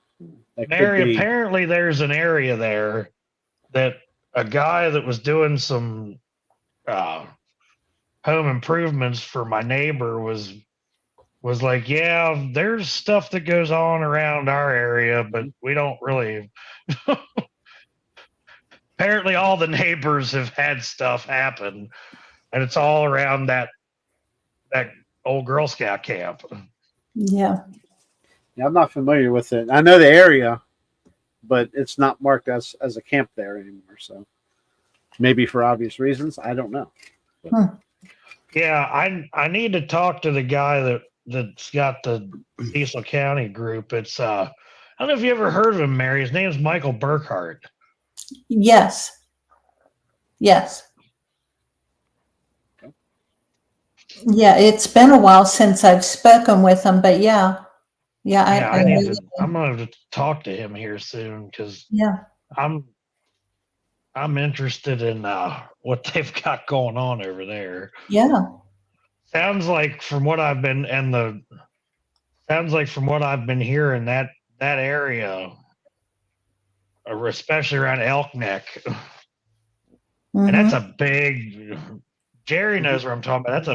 Apparently, there's an area there that a guy that was doing some home improvements for my neighbor was like, yeah, there's stuff that goes on around our area, but we don't really. Apparently, all the neighbors have had stuff happen, and it's all around that old Girl Scout camp. Yeah. Yeah, I'm not familiar with it. I know the area, but it's not marked as a camp there anymore. So maybe for obvious reasons, I don't know. Yeah, I need to talk to the guy that's got the Cecil County group. It's I don't know if you ever heard of him, Mary. His name's Michael Burkhart. Yes. Yeah, it's been a while since I've spoken with him, but yeah. I'm going to talk to him here soon because I'm interested in what they've got going on over there. Yeah. Sounds like from what I've been hearing, that area, especially around Elk Neck, and that's a big. Jerry knows where I'm talking about.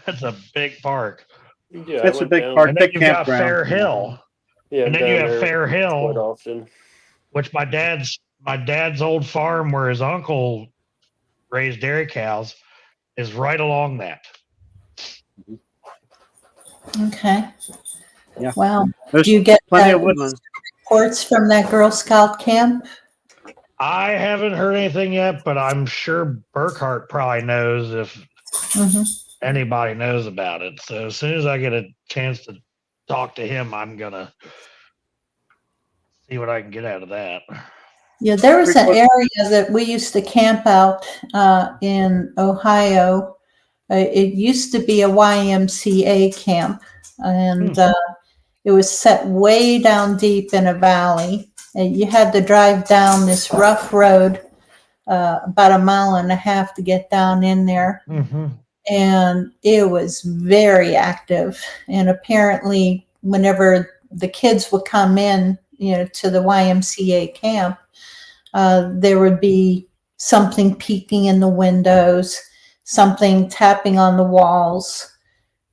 That's a big park. Yeah, that's a big park. And then you've got Fair Hill. Yeah, and then you have Fair Hill, quite often. Which my dad's old farm where his uncle raised dairy cows is right along that. Okay. Yeah. Wow. There's do you get plenty of woodlands reports from that Girl Scout camp? I haven't heard anything yet, but I'm sure Burkhart probably knows if anybody knows about it. So as soon as I get a chance to talk to him, I'm gonna see what I can get out of that. Yeah, there was an area that we used to camp out in Ohio. It used to be a YMCA camp, and it was set way down deep in a valley. And you had to drive down this rough road about 1.5 miles to get down in there. And it was very active. And apparently, whenever the kids would come in, to the YMCA camp, there would be something peeking in the windows, something tapping on the walls,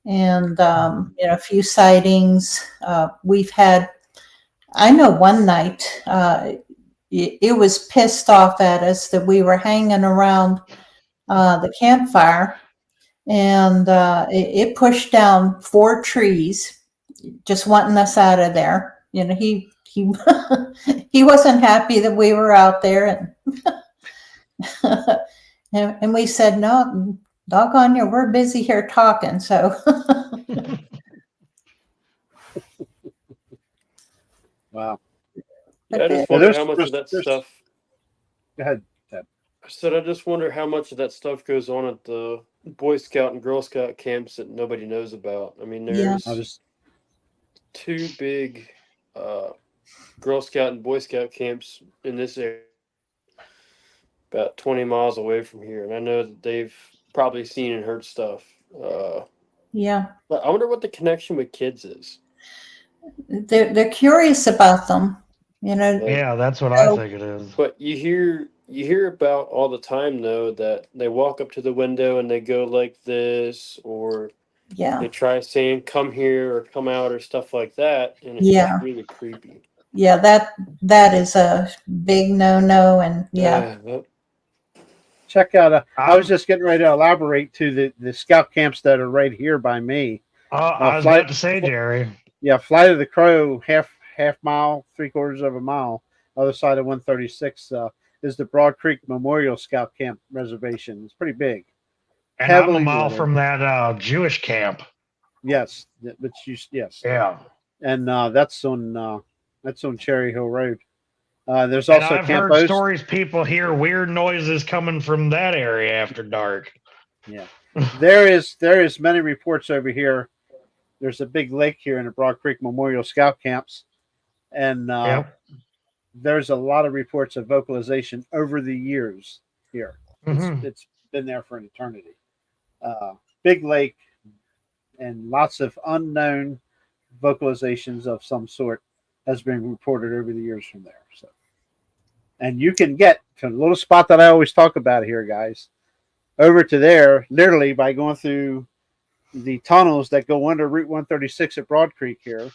and a few sightings. We've had. I know one night it was pissed off at us that we were hanging around the campfire, and it pushed down 4 trees, just wanting us out of there. You know, he he wasn't happy that we were out there, and we said, no, doggone you, we're busy here talking. So Wow. Yeah, I just But wonder how much of that there's- stuff. Go ahead. I said I just wonder how much of that stuff goes on at the Boy Scout and Girl Scout camps that nobody knows about. I mean, Yeah. there's 2 big Girl Scout and Boy Scout camps in this area, about 20 miles away from here, and I know that they've probably seen and heard stuff. yeah, But I wonder what the connection with kids is. they're curious about them, you know. Like, Yeah, that's what I think it is. but you hear about all the time though that they walk up to the window and they go like this, or Yeah, they try saying "come here" or "come out" or stuff like that, and it's Yeah. just really creepy. yeah, that is a big no, and yeah, Check out. I was just getting ready to elaborate to the scout camps that are right here by me. I was about to say, Jerry. Yeah, Flight of the Crow, half mile, 3/4 of a mile, other side of 136 is the Broad Creek Memorial Scout Camp Reservation. It's pretty big. And I'm a Heavily mile wooded. from that Jewish camp. Yes, yes, Yeah. and that's on Cherry Hill Road. There's And also I've Camp heard Oast. stories people hear weird noises coming from that area after dark. Yeah, there is many reports over here. There's a big lake here in the Broad Creek Memorial Scout Camps, and Yep. there's a lot of reports of vocalization over the years here. Mhm. It's been there for an eternity. Big lake, and lots of unknown vocalizations of some sort has been reported over the years from there. So, and you can get to a little spot that I always talk about here, guys, over to there literally by going through the tunnels that go under Route 136 at Broad Creek here,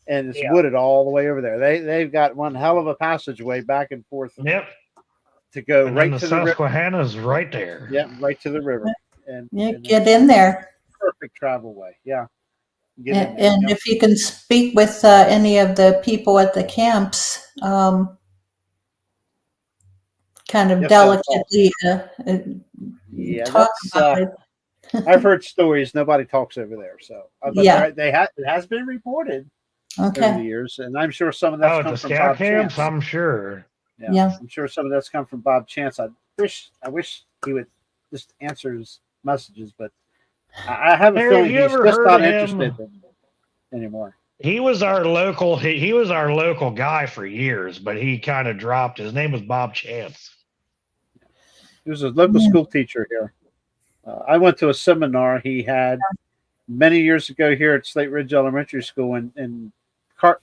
and it's wooded all the way over there. They've got one hell of a passageway back and forth. Yep. To go And right then to the the river. Susquehanna's right there. Yeah, right to the river. And get in there. Perfect travel way. Yeah. Get in there. And Yep. if you can speak with any of the people at the camps, kind of Yes, delicately Yeah, talk about it. I've heard stories. Nobody talks over there. So, but Yeah. it has been reported over the Okay. years, and I'm sure some of that's Oh, come the from scout Bob camps, Chance. I'm sure. Yeah. I'm sure some of that's come from Bob Chance. I wish he would just answer his messages, but I have a Harry, feeling have you he's ever just heard not of him? interested anymore. He was our local. He was our local guy for years, but he kind of dropped. His name was Bob Chance. He was a local school teacher here. I went to a seminar he had many years ago here at Slate Ridge Elementary School in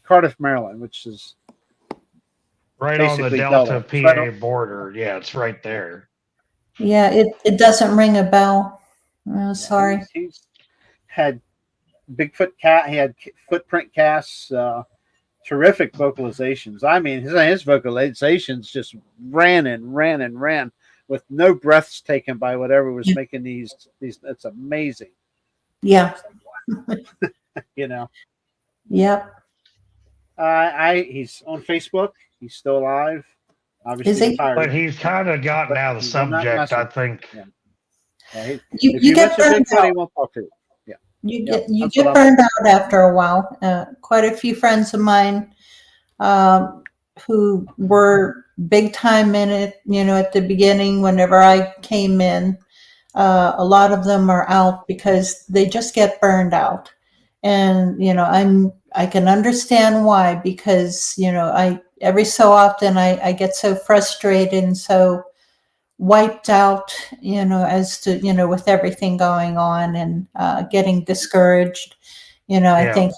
Cardiff, Maryland, which is Right on the basically Delta Delta. PA border. Yeah, it's right there. Yeah, it doesn't ring a bell. Oh, sorry. He's had Bigfoot cat. He had footprint casts. Terrific vocalizations. I mean, his vocalizations just ran and ran and ran with no breaths taken by whatever was making these. It's amazing. Yeah. You know. Yep. He's on Facebook. He's still alive. Obviously Is he? retired. But he's kind of gotten out of the He's on that subject, I message. think. Yeah. If You you get mention burned Bigfoot, he out. won't talk to you. Yeah. You Yeah, get you that's get what I'm- burned out after a while. Quite a few friends of mine who were big time in it, at the beginning whenever I came in, a lot of them are out because they just get burned out. And, I can understand why, because, I every so often I get so frustrated and so wiped out, as to, with everything going on and getting discouraged. I think,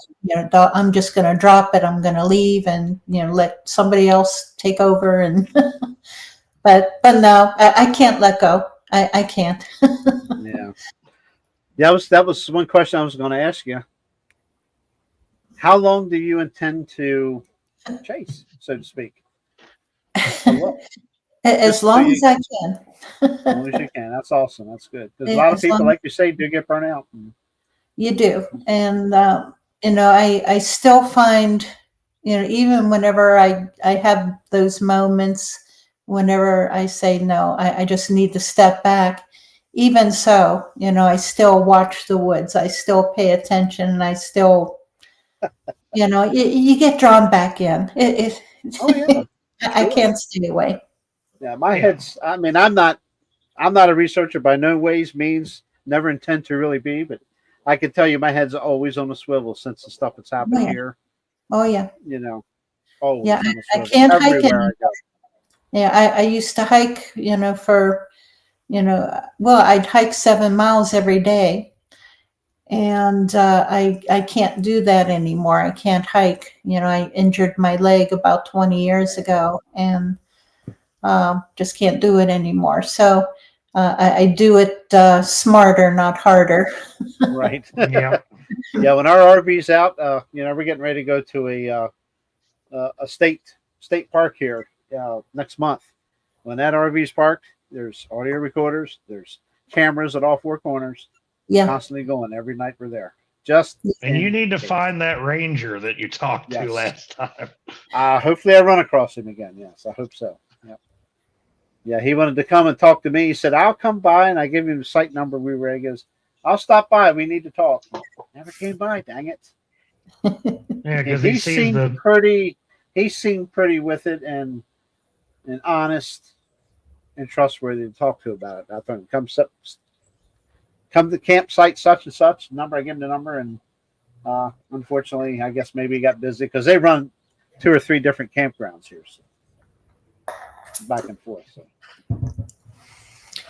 I'm just going to drop it. I'm going to leave and, let somebody else take over. And, but no, I can't let go. I can't. Yeah. That was one question I was going to ask you. How long do you intend to chase, so to speak? As long as I can. As long as you can. That's awesome. That's good. Because a lot of people, like you say, do get burnt out. You do. And, I still find, even whenever I have those moments, whenever I say, no, I just need to step back. Even so, I still watch the woods. I still pay attention, and I still, you get drawn back in. Oh yeah. I can't stay away. Yeah, my head's. I mean, I'm not a researcher by no ways means. Never intend to really be, but I can tell you, my head's always on a swivel since the stuff that's happened here. Oh yeah. Always. Yeah, on a I swivel. can't hike everywhere anymore. I go. Yeah, I used to hike, for, well, I'd hike 7 miles every day. And I can't do that anymore. I can't hike. I injured my leg about 20 years ago, and just can't do it anymore. So I do it smarter, not harder. Right. Yeah. Yeah. When our RV's out, we're getting ready to go to a state park here next month. When that RV's parked, there's audio recorders, there's cameras at all four corners. Yeah. Constantly going every night we're there. And you need to find that ranger that you talked to last time. Hopefully I run across him again. Yes, I hope so. Yep. Yeah, he wanted to come and talk to me. He said, I'll come by, and I gave him the site number. He goes, I'll stop by. We need to talk. Never came by, dang it. Yeah, because he seemed pretty with it and honest and trustworthy to talk to about it. I thought, come to campsite such and such number. I give him the number, and unfortunately, I guess maybe he got busy because they run 2 or 3 different campgrounds here, so back and forth. So.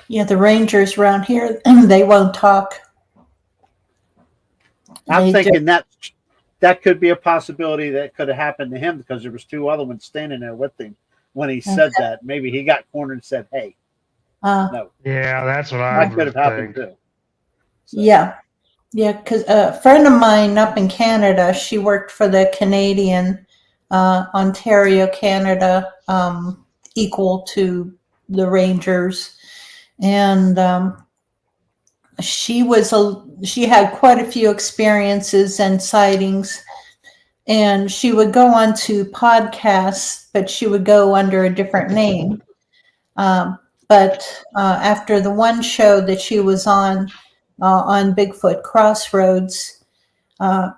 Yeah, the rangers around here, they won't talk. I'm thinking that could be a possibility that could have happened to him because there was 2 other ones standing there with him when he said that. Maybe he got cornered and said, "Hey, no." Yeah, that's what I could have happened too. So. Yeah, because a friend of mine up in Canada, she worked for the Canadian Ontario, Canada, equal to the Rangers, and she had quite a few experiences and sightings, and she would go on to podcasts, but she would go under a different name. But after the one show that she was on Bigfoot Crossroads, the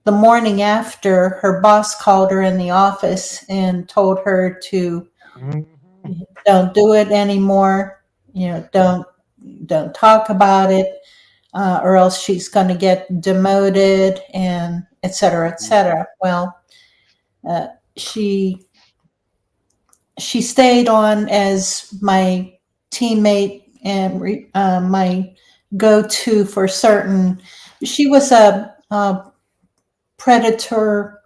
morning after, her boss called her in the office and told her to don't do it anymore. Don't talk about it, or else she's going to get demoted, and et cetera, et cetera. Well, she stayed on as my teammate and my go-to for certain. She was a predator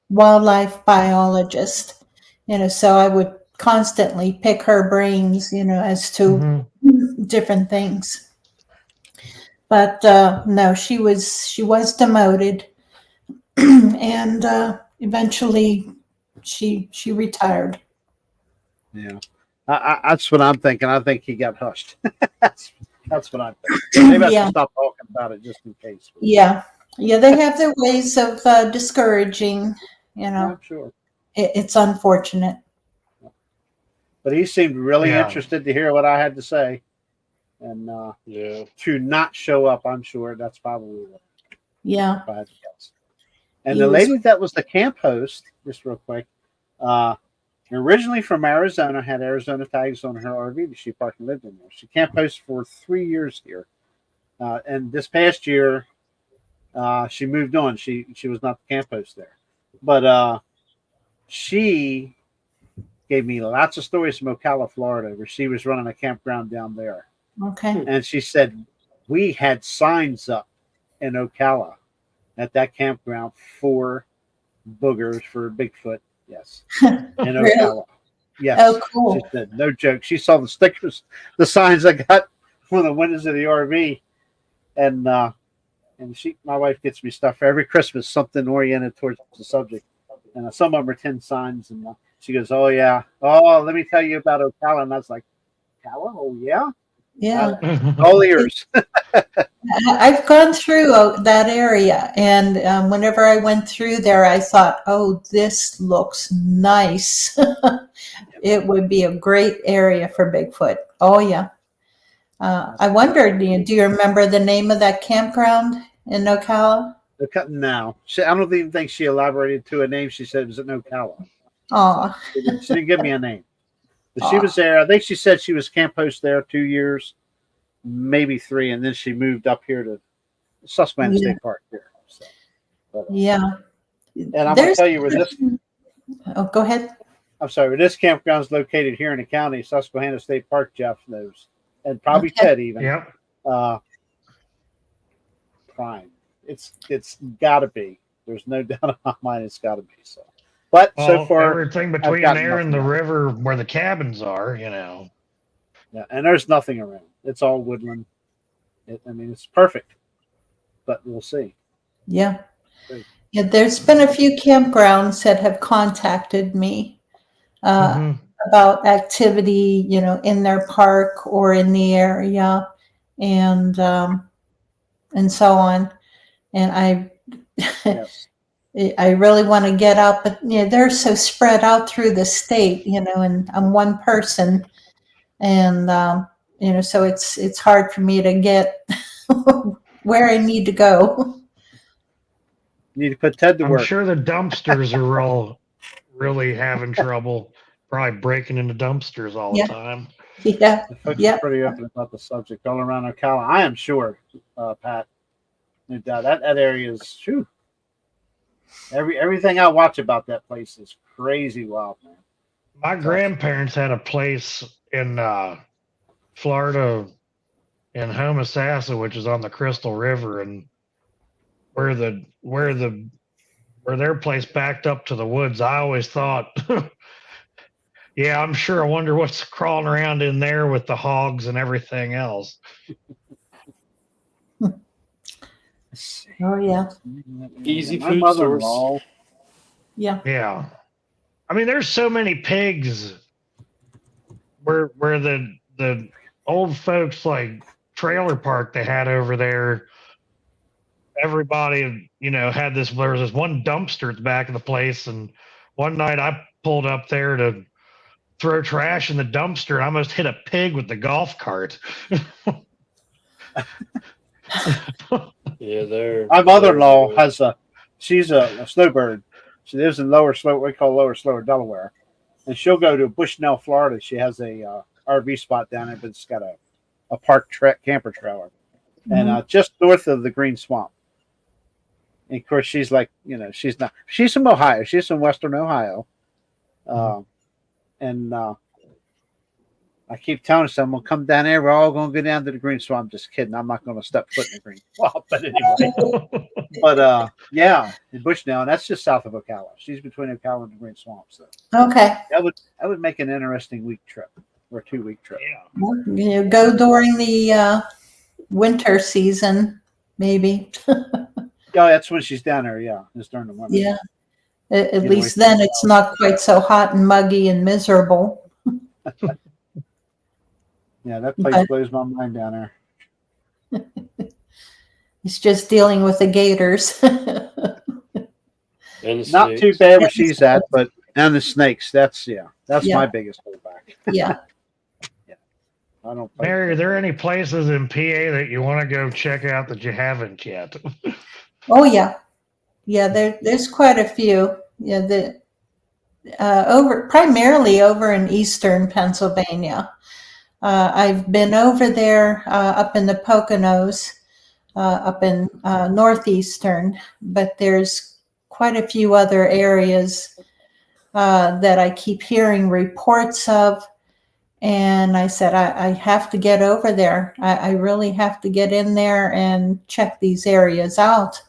wildlife biologist, so I would constantly pick her brains, as to different things. But no, she was demoted, and eventually she retired. Yeah, that's what I'm thinking. I think he got hushed. that's what I'm thinking. Maybe I should stop talking about it just in case. Yeah, they have their ways of discouraging. I'm sure. It's unfortunate. But he seemed really interested to hear what I had to say, and to not show up, I'm sure that's probably what. Yeah. If I had to guess. And the lady that was the camp host, just real quick, originally from Arizona, had Arizona tags on her RV that she parked and lived in there. She camp hosted for 3 years here, and this past year, she moved on. She was not the camp host there, but she gave me lots of stories from Ocala, Florida, where she was running a campground down there. Okay. And she said we had signs up in Ocala at that campground for boogers, for Bigfoot. Yes, in Really? Ocala. Yes. Oh, cool. She said, no joke. She saw the stickers, the signs I got on the windows of the RV, and my wife gets me stuff for every Christmas, something oriented towards the subject, and some of them are 10 signs, and She goes, "Oh yeah, oh let me tell you about Ocala." And I was like, "Ocala? Oh yeah, Yeah. all ears." I've gone through that area, and whenever I went through there, I thought, "Oh, this looks nice. It would be a great area for Bigfoot." Oh yeah. I wondered, do you remember the name of that campground in Ocala? They're cutting now. I don't even think she elaborated to a name. She said it was in Ocala. Oh, She didn't give me a name. But she was there. I think she said she was camp host there 2 years, maybe 3, and then she moved up here to Susquehanna State Park here. So, but, yeah. and I'm going to tell you where this. Oh, go ahead. I'm sorry. Where this campground is located here in the county, Susquehanna State Park. Jeff knows, and probably Ted even. Yep. Prime. It's got to be. There's no doubt in my mind. It's got to be so. But so far, everything between there and the river where the cabins are, Yeah, and there's nothing around. It's all woodland. I mean, it's perfect. But we'll see. Yeah. Yeah, there's been a few campgrounds that have contacted me about activity, in their park or in the area, and so on. And I really want to get out, but they're so spread out through the state, and I'm one person, and so it's hard for me to get where I need to go. You need to put Ted to work. I'm sure the dumpsters are really having trouble, probably breaking into dumpsters all the time. Yeah, the folks are pretty open about the subject all around Ocala. I am sure, Pat. No doubt that area is true. Everything I watch about that place is crazy wild, man. My grandparents had a place in Florida, in Homosassa, which is on the Crystal River, and where their place backed up to the woods. I always thought, yeah, I'm sure. I wonder what's crawling around in there with the hogs and everything else. Oh yeah. Easy My food mother-in-law. source. Yeah. Yeah. I mean, there's so many pigs where the old folks like trailer park they had over there. Everybody, had this. There was this one dumpster at the back of the place, and one night I pulled up there to throw trash in the dumpster, and I almost hit a pig with the golf cart. Yeah, my mother-in-law she's a snowbird. She lives in Lower Slope, we call Lower Slope, Delaware, and she'll go to Bushnell, Florida. She has a RV spot down there, but it's got a park camper trailer, and just north of the Green Swamp. And of course, she's like, she's from Ohio. She's from Western Ohio, and I keep telling her, I'm going to come down there. We're all going to go down to the Green Swamp. I'm just kidding. I'm not going to step foot in the Green Swamp. But anyway. Yeah, in Bushnell, and that's just south of Ocala. She's between Ocala and the Green Swamp. So okay. That would make an interesting week trip or 2-week trip. Yeah. Go during the winter season, maybe. Yeah, that's when she's down there. Yeah, it's during the winter. Yeah. At least then it's not quite so hot and muggy and miserable. Yeah, that place blows my mind down there. It's just dealing with the gators. And not too bad where she's at, but and the snakes. That's my biggest holdback. Yeah. I don't. Mary, are there any places in PA that you want to go check out that you haven't yet? Oh yeah. There's quite a few. Yeah, primarily over in eastern Pennsylvania. I've been over there up in the Poconos, up in northeastern, but there's quite a few other areas that I keep hearing reports of. And I said, I have to get over there. I really have to get in there and check these areas out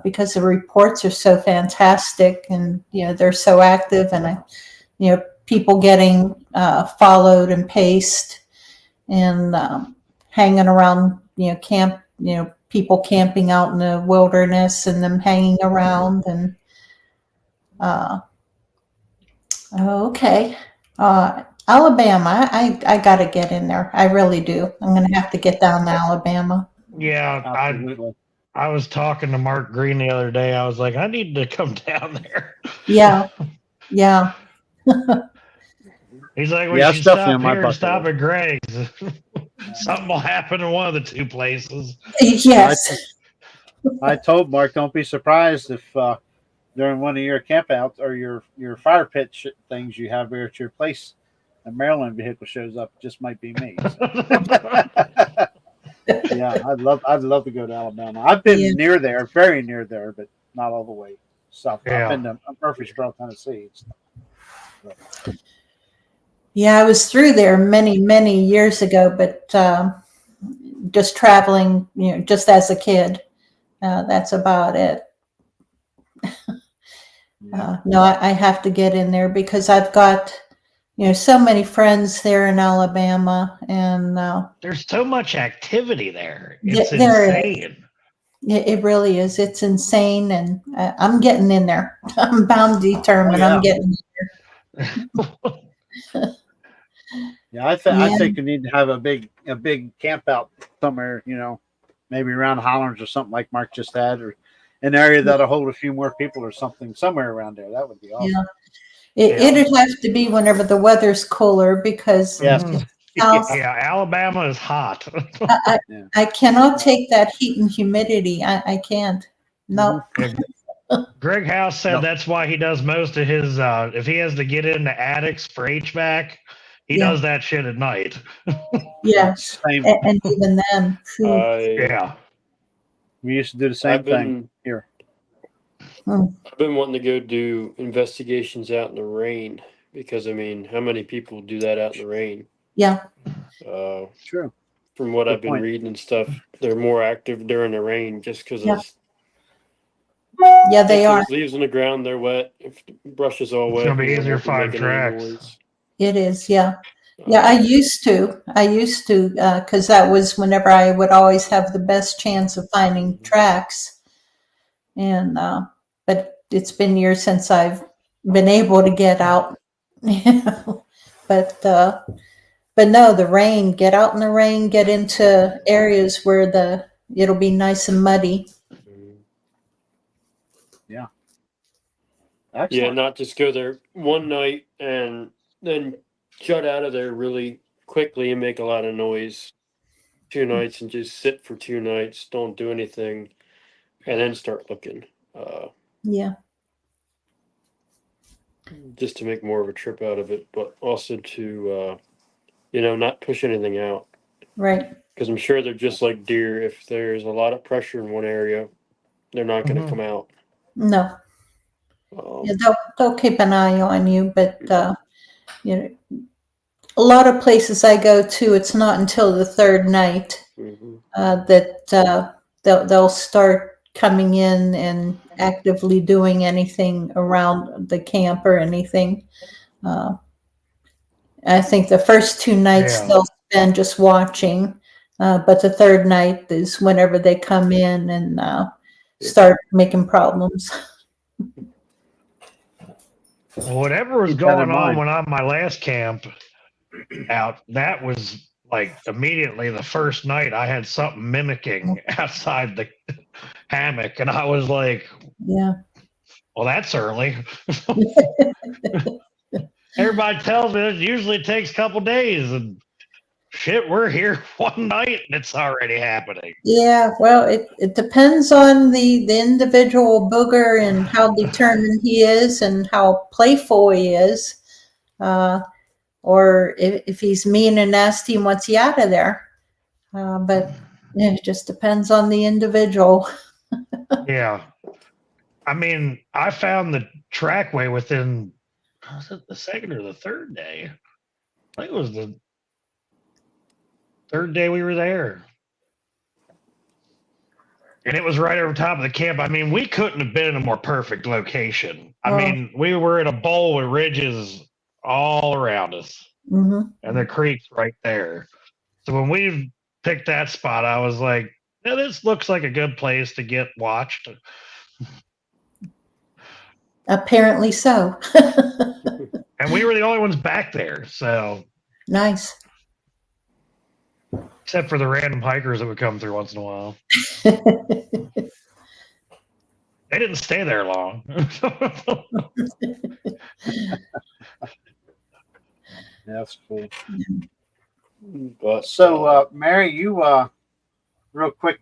because the reports are so fantastic, and they're so active, and people getting followed and paced, and hanging around, camp, people camping out in the wilderness and them hanging around, and Okay. Alabama, I got to get in there. I really do. I'm going to have to get down to Alabama. Yeah, Absolutely. I was talking to Mark Green the other day. I was like, I need to come down there. Yeah. Yeah. He's like, we Yeah, should it's definitely stop on my here and bucket stop list. at Greg's. Something will happen in one of the two places. Yes. I told Mark, don't be surprised if during one of your campouts or your fire pit things you have there at your place, a Maryland vehicle shows up. Just might be me. So. Yeah, I'd love to go to Alabama. I've been Yeah. near there, very near there, but not all the way south. Yeah. I've been to Murfreesboro, Tennessee. Yeah, I was through there many, many years ago, but just traveling, just as a kid. That's about it. No, I have to get in there because I've got, so many friends there in Alabama, and There's so much activity there. It's there insane. it really is. It's insane, and I'm getting in there. I'm bound determined. Oh, yeah. I'm getting Yeah, I think you need to have a big camp out somewhere, maybe around Hollins or something like Mark just had, or an area that'll hold a few more people or something somewhere around there. That would be awesome. Yeah. It'd have to be whenever the weather's cooler because Yes. Yeah, Alabama is hot. I cannot take that heat and humidity. I can't. No. Greg House said that's why he does most of his, if he has to get into attics for HVAC, he does that shit at night. Yeah. Same. And even then. Yeah. We used to do the same thing here. I've been wanting to go do investigations out in the rain because, I mean, how many people do that out in the rain? Yeah. True. From what Good I've been point. reading and stuff, they're more active during the rain just because Yeah, they are. there's leaves on the ground, they're wet. If the brush is all wet, It's going to be you easier won't to be find making any tracks. noise. It is, yeah. Yeah, I used to, because that was whenever I would always have the best chance of finding tracks. And, but it's been years since I've been able to get out, but no, the rain, get out in the rain, get into areas where it'll be nice and muddy. Yeah. Yeah, Excellent. not just go there one night and then shut out of there really quickly and make a lot of noise. 2 nights and just sit for 2 nights, don't do anything, and then start looking. Yeah. Just to make more of a trip out of it, but also to not push anything out. Right. Because I'm sure they're just like deer. If there's a lot of pressure in one area, they're not going to come out. No. Yeah, they'll keep an eye on you, but a lot of places I go to, it's not until the third night that they'll start coming in and actively doing anything around the camp or anything. I think the first 2 nights they'll spend just watching, but the third night is whenever they come in and start making problems. Whatever was going on when I'm my last camp out, that was like immediately the first night I had something mimicking outside the hammock, and I was like, yeah, well, that's early. Everybody tells me it usually takes a couple days, and shit, we're here one night and it's already happening. Yeah, well, it depends on the individual booger and how determined he is and how playful he is, or if he's mean and nasty and wants you out of there. But it just depends on the individual. Yeah. I mean, I found the trackway within, was it the second or the third day? I think it was the third day we were there. And it was right over top of the camp. I mean, we couldn't have been in a more perfect location. I mean, we were in a bowl with ridges all around us, and the creek's right there. So when we picked that spot, I was like, yeah, this looks like a good place to get watched. Apparently so. And we were the only ones back there. So Nice. except for the random hikers that would come through once in a while. They didn't stay there long. That's cool. But So, Mary, you real quick.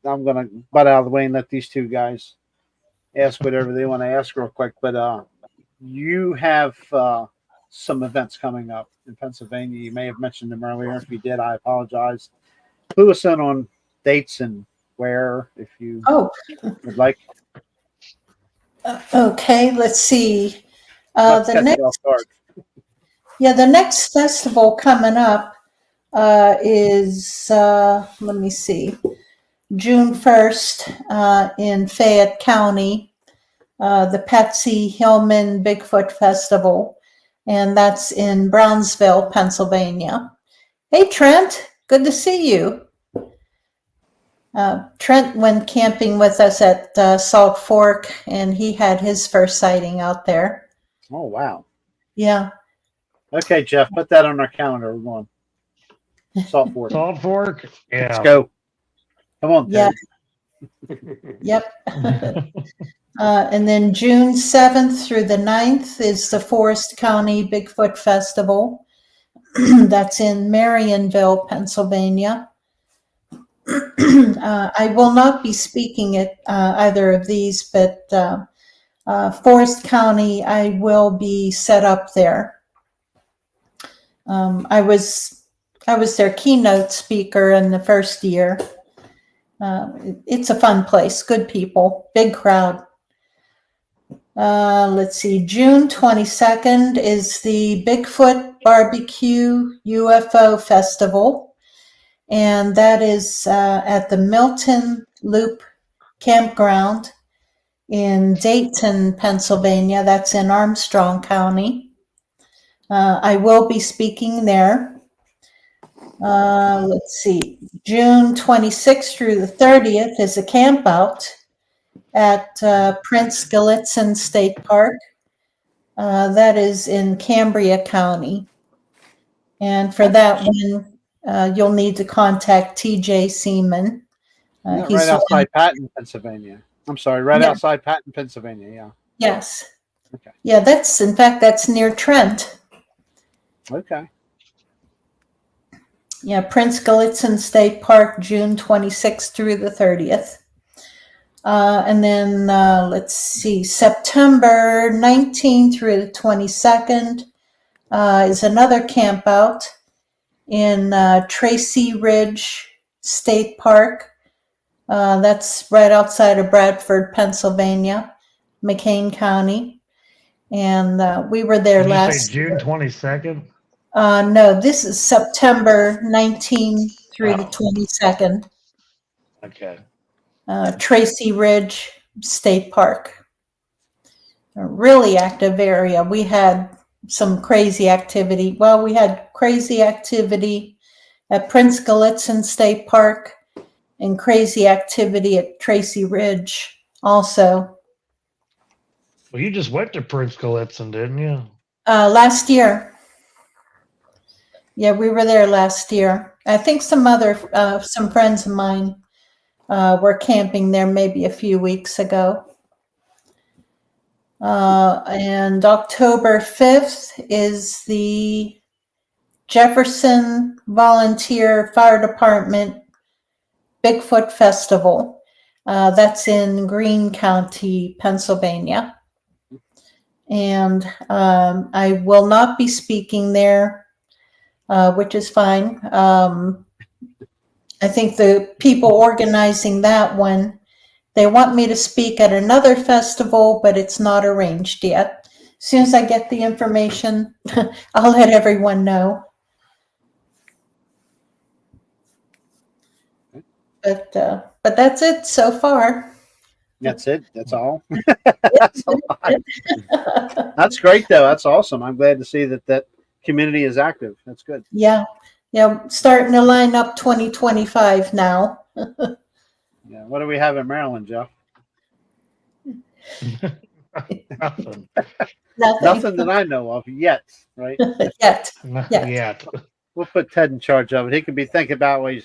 I'm gonna butt out of the way and let these two guys ask whatever they want to ask real quick. But you have some events coming up in Pennsylvania. You may have mentioned them earlier. If you did, I apologize. Clue us in on dates and where, if you would like. Okay, let's see. Let's The catch next, you off guard. the next festival coming up is, let me see, June 1st in Fayette County, the Patsy Hillman Bigfoot Festival, and that's in Brownsville, Pennsylvania. Hey, Trent, good to see you. Trent went camping with us at Salt Fork, and he had his first sighting out there. Oh, wow. Yeah. Okay, Jeff, put that on our calendar. We're going Salt Fork. Salt Fork? Yeah. Let's go. Come on, Yeah. Ted. Yep. And then June 7th through the 9th is the Forest County Bigfoot Festival. That's in Marionville, Pennsylvania. I will not be speaking at either of these, but Forest County, I will be set up there. I was their keynote speaker in the first year. It's a fun place, good people, big crowd. Let's see, June 22nd is the Bigfoot Barbecue UFO Festival, and that is at the Milton Loop Campground in Dayton, Pennsylvania. That's in Armstrong County. I will be speaking there. Let's see, June 26th through the 30th is a camp out at Prince Gallitzin State Park. That is in Cambria County. And for that one, you'll need to contact TJ Seaman. Right outside Patton, Pennsylvania. I'm sorry, right outside Patton, Pennsylvania. Yeah. Yes. Okay. Yeah, that's near Trent. Okay. Yeah, Prince Gallitzin State Park, June 26th through the 30th. And then let's see, September 19th through the 22nd is another camp out in Tracy Ridge State Park. That's right outside of Bradford, Pennsylvania, McCain County. And we were there last June 22nd? No, this is September 19th through the 22nd. Okay. Tracy Ridge State Park. A really active area. We had some crazy activity. Well, we had crazy activity at Prince Gallitzin State Park and crazy activity at Tracy Ridge also. Well, you just went to Prince Gallitzin, didn't you? Last year. Yeah, we were there last year. I think some friends of mine were camping there maybe a few weeks ago. And October 5th is the Jefferson Volunteer Fire Department Bigfoot Festival. That's in Greene County, Pennsylvania. And I will not be speaking there, which is fine. I think the people organizing that one, they want me to speak at another festival, but it's not arranged yet. As soon as I get the information, I'll let everyone know. But that's it so far. That's it. That's all. That's a lot. That's great, though. That's awesome. I'm glad to see that community is active. That's good. Yeah. Starting to line up 2025 now. Yeah. What do we have in Maryland, Jeff? Nothing. Nothing that I know of yet, right? Yet. Yeah. We'll put Ted in charge of it. He could be thinking about when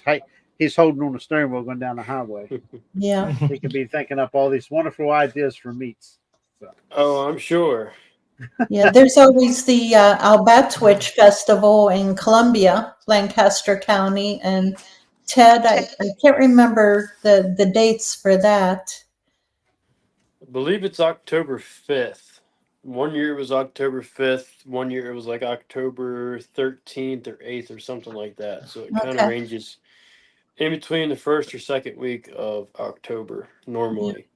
he's holding on the steering wheel going down the highway. Yeah. He could be thinking up all these wonderful ideas for meats. So. Oh, I'm sure. Yeah, there's always the Albatwitch Festival in Columbia, Lancaster County, and Ted, I can't remember the dates for that. I believe it's October 5th. One year it was October 5th. One year it was like October 13th or 8th or something like that. So it kind of Okay. ranges in between the first or second week of October normally.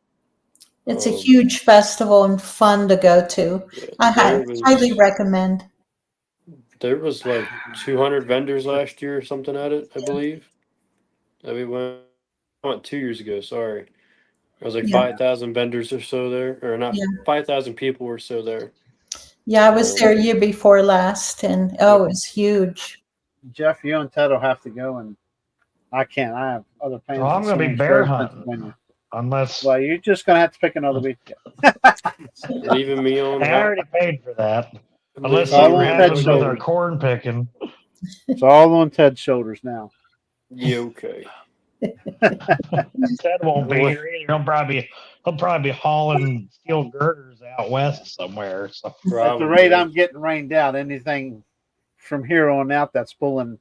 It's a huge festival and fun to go to. Yeah, I highly recommend. There was like 200 vendors last year or something at it, I believe. We went 2 years ago, sorry. There was like 5,000 vendors or so there, or not 5,000 people or so there. Yeah, I was there year before last, and it was huge. Jeff, you and Ted will have to go, and I can't. I have other plans. Well, I'm going to be bear hunting. Unless. Well, you're just going to have to pick another week. Leaving me on. I already paid for that. Unless all you have with our corn picking. It's all on Ted's shoulders now. Yeah, okay. Ted won't be here either. He'll probably be hauling steel girders out west somewhere. So. At the rate I'm getting rained out, anything from here on out that's pulling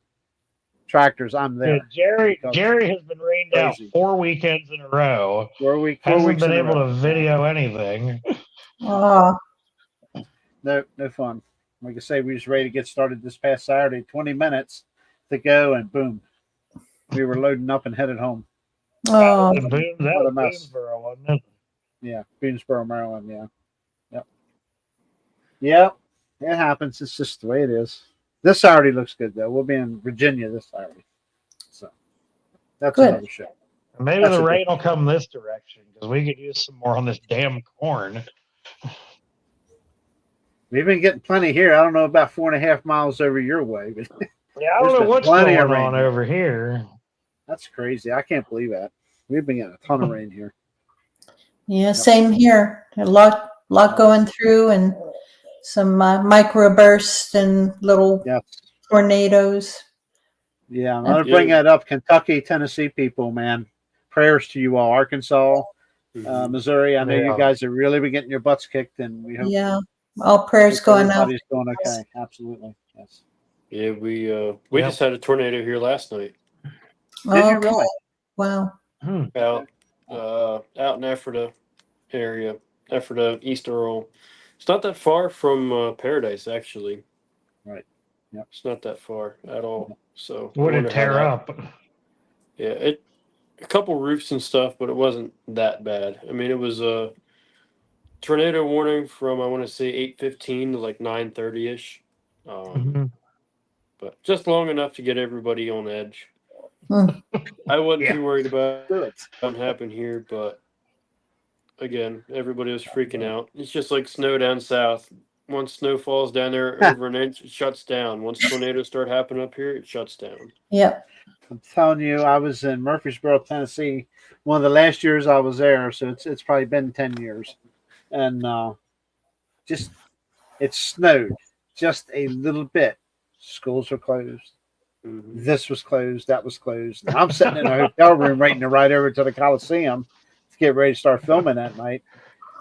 tractors, I'm there. Yeah, Jerry has been rained out 4 weekends in a row. 4 weeks. Hasn't been able to video anything. Oh. No fun. Like I say, we was ready to get started this past Saturday. 20 minutes to go, and boom, we were loading up and headed home. Oh, that was Boonesboro, wasn't it? Yeah, Boonesboro, Maryland. Yep. It happens. It's just the way it is. This Saturday looks good though. We'll be in Virginia this Saturday, so that's good. Another show. Maybe the rain will come this direction because we could use some more on this damn corn. We've been getting plenty here. I don't know about 4.5 miles over your way, but yeah, I don't know what's going on over here. That's crazy. I can't believe that. We've been getting a ton of rain here. Yeah, same here. A lot going through, and some microbursts and little tornadoes. Yeah, I'm going to bring that up. Kentucky, Tennessee people, man. Prayers to you all. Arkansas, Missouri. I know you guys have really been getting your butts kicked, and we hope. Yeah, all prayers going out. Everybody's doing okay. Absolutely. Yes. Yeah, we just had a tornado here last night. Did you really? Wow. Out in Ephrata area, Ephrata, East Earl. It's not that far from Paradise, actually. Right. Yep. It's not that far at all. So would it tear up? Yeah, a couple roofs and stuff, but it wasn't that bad. I mean, it was a tornado warning from I want to say 8:15 to like 9:30 ish, but just long enough to get everybody on edge. I wasn't too worried about what happened here, but again, everybody was freaking out. It's just like snow down south. Once snow falls down there over an inch, it shuts down. Once tornadoes start happening up here, it shuts down. Yep. I'm telling you, I was in Murfreesboro, Tennessee, one of the last years I was there, so it's probably been 10 years. And it snowed just a little bit. Schools were closed. This was closed. That was closed. I'm sitting in a hotel room waiting to ride over to the Coliseum to get ready to start filming that night.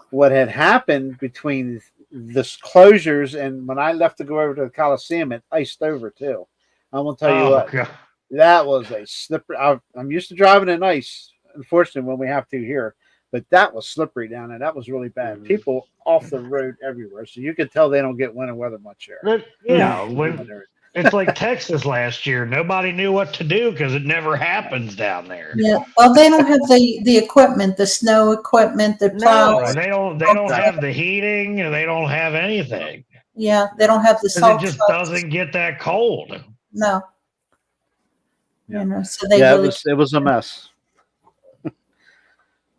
What had happened between the closures and when I left to go over to the Coliseum, it iced over too. I'm going to tell you what. God. That was a slippery. I'm used to driving in ice, unfortunately, when we have to here. But that was slippery down there. That was really bad. People off the road everywhere. So you could tell they don't get winter weather much here. Yeah. It's like Texas last year. Nobody knew what to do because it never happens down there. Yeah. Well, they don't have the equipment, the snow equipment, the plows. No, they don't have the heating, and they don't have anything. Yeah, they don't have the salt. It just doesn't get that cold. No. Yeah. You know, so it was a mess.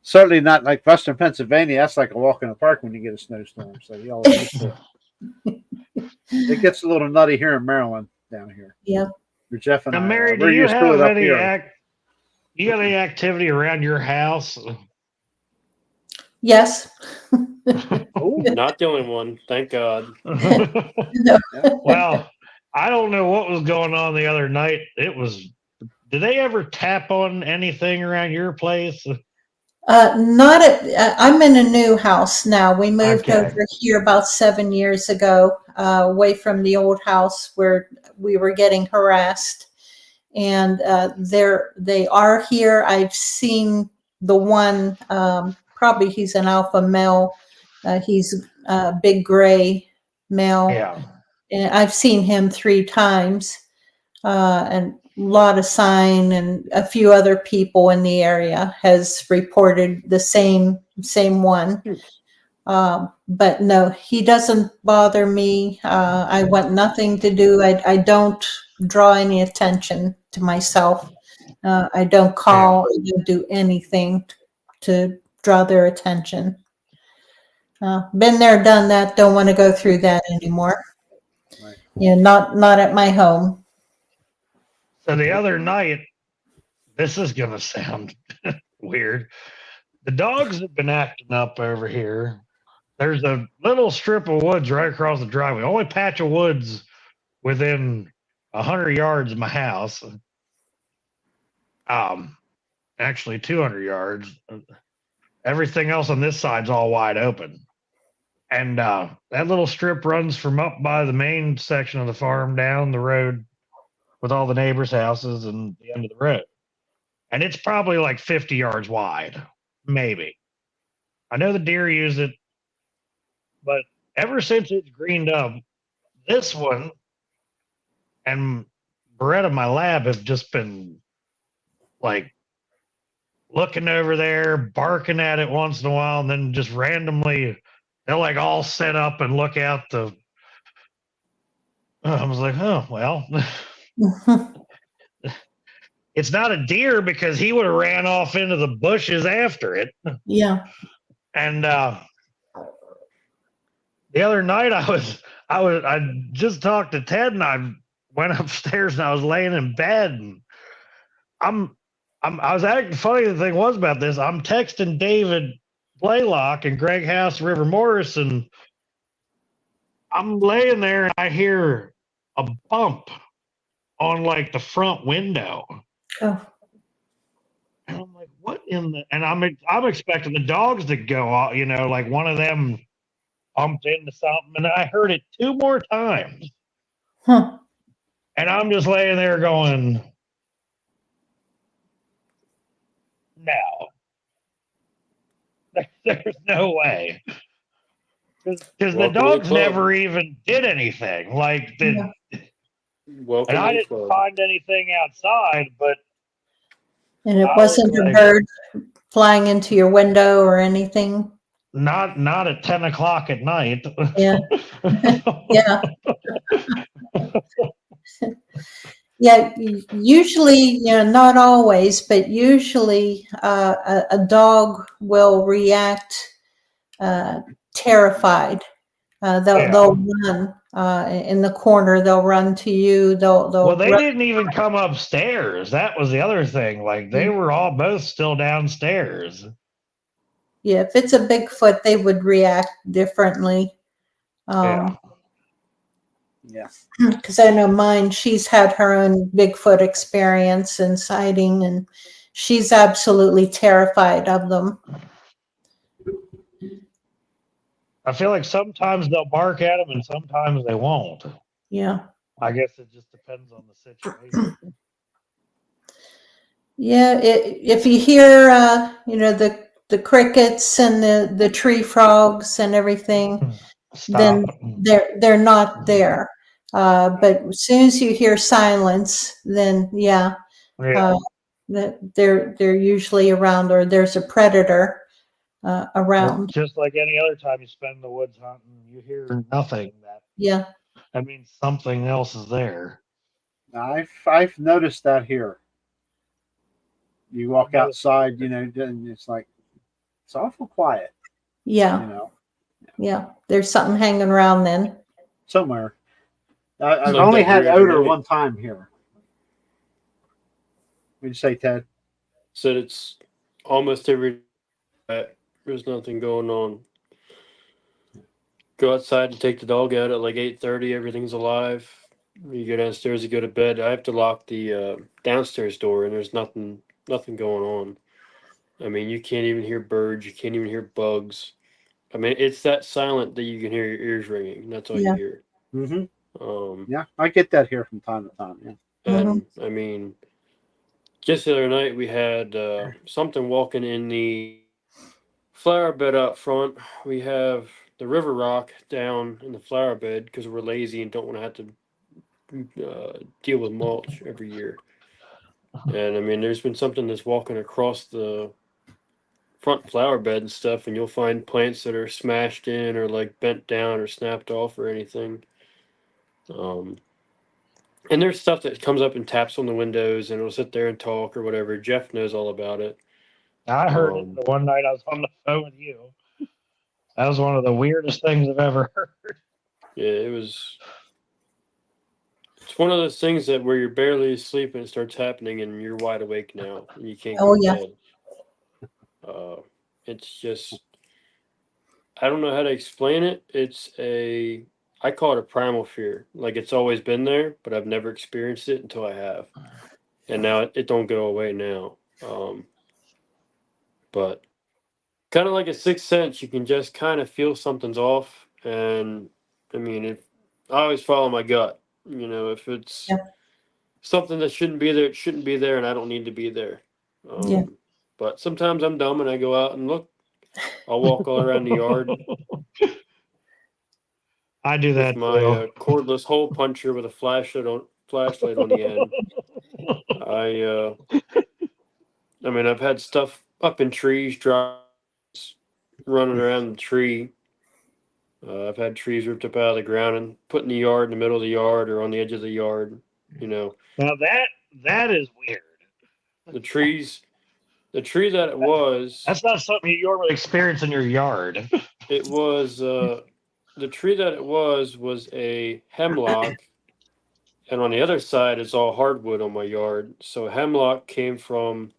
Certainly not like Western Pennsylvania. That's like a walk in the park when you get a snowstorm. So you always used to. It gets a little nutty here in Maryland down here. Yeah. For Jeff and I. Mary, do you have any activity around your house? Yes. Oh, not the only one. Thank God. No. Well, I don't know what was going on the other night. Did they ever tap on anything around your place? Not at, I'm in a new house now. We moved Okay. over here about 7 years ago, away from the old house where we were getting harassed. And they are here. I've seen the one, probably he's an alpha male. He's a big gray male. Yeah. And I've seen him 3 times. And a lot of sign and a few other people in the area has reported the same one. But no, he doesn't bother me. I want nothing to do. I don't draw any attention to myself. I don't call. I don't do anything to draw their attention. Been there, done that. Don't want to go through that anymore. Right. Yeah, not at my home. So the other night, this is going to sound weird. The dogs have been acting up over here. There's a little strip of woods right across the driveway. Only patch of woods within 100 yards of my house. Actually 200 yards. Everything else on this side's all wide open. And that little strip runs from up by the main section of the farm down the road with all the neighbors' houses and the end of the road. And it's probably like 50 yards wide, maybe. I know the deer use it, but ever since it's greened up, this one and Beretta, my lab, have just been like looking over there, barking at it once in a while, and then just randomly they'll like all set up and look out the. I was like, oh well. It's not a deer because he would have ran off into the bushes after it. Yeah. And the other night I just talked to Ted and I went upstairs and I was laying in bed and I was acting funny. The thing was about this, I'm texting David Blaylock and Greg House, River Morris, and I'm laying there and I hear a bump on like the front window. Oh. And I'm like, what in the? And I'm expecting the dogs to go out, like one of them bumped into something, and I heard it 2 more times. Huh. And I'm just laying there going, no, there's no way, because the dogs never even did anything. Like Yeah. Welcome and I to the didn't club. find anything outside, but. And it wasn't a bird flying into your window or anything? Not at 10 o'clock at night. Yeah. Yeah. Yeah. Usually, not always, but usually a dog will react terrified. They'll run in the corner. They'll run to you. They'll they run. didn't even come upstairs. That was the other thing. Like they were all both still downstairs. Yeah, if it's a Bigfoot, they would react differently. Yeah. Because I know mine, she's had her own Bigfoot experience and sighting, and she's absolutely terrified of them. I feel like sometimes they'll bark at them and sometimes they won't. Yeah. I guess it just depends on the situation. Yeah, if you hear, the crickets and the tree frogs and everything, then they're not there. But as soon as you hear silence, then they're usually around, or there's a predator around. Just like any other time you spend in the woods hunting, you hear nothing. That means something else is there. I've noticed that here. You walk outside, and it's like it's awful quiet. Yeah. Yeah. There's something hanging around then. Somewhere. I've only had odor one time here. What did you say, Ted? Said it's almost every There's nothing going on. Go outside and take the dog out at like 8:30. Everything's alive. You go downstairs, you go to bed. I have to lock the downstairs door, and there's nothing going on. I mean, you can't even hear birds. You can't even hear bugs. I mean, it's that silent that you can hear your ears ringing. That's all you Yeah. hear. Yeah, I get that here from time to time. Yeah. And I mean, just the other night we had something walking in the flower bed out front. We have the river rock down in the flower bed because we're lazy and don't want to have to deal with mulch every year. And I mean, there's been something that's walking across the front flower bed and stuff, and you'll find plants that are smashed in or like bent down or snapped off or anything. And there's stuff that comes up and taps on the windows and it'll sit there and talk or whatever. Jeff knows all about it. I heard it the one night I was on the phone with you. That was one of the weirdest things I've ever heard. Yeah, it's one of those things that where you're barely asleep and it starts happening and you're wide awake now and you can't go to bed. It's just, I don't know how to explain it. I call it a primal fear. Like it's always been there, but I've never experienced it until I have. And now it don't go away now. But kind of like a sixth sense, you can just kind of feel something's off. And I mean, I always follow my gut. You know, if it's something that shouldn't be there, it shouldn't be there, and I don't need to be there. But sometimes I'm dumb and I go out and look. I'll walk all around the yard. I do that with my cordless hole puncher with a flashlight on the end. I mean, I've had stuff up in trees, running around the tree. I've had trees ripped up out of the ground and put in the yard, in the middle of the yard, or on the edge of the yard. You know. Now that is weird. The tree that it was. That's not something you normally experience in your yard. It was the tree that it was a hemlock, and on the other side is all hardwood on my yard. So hemlock came from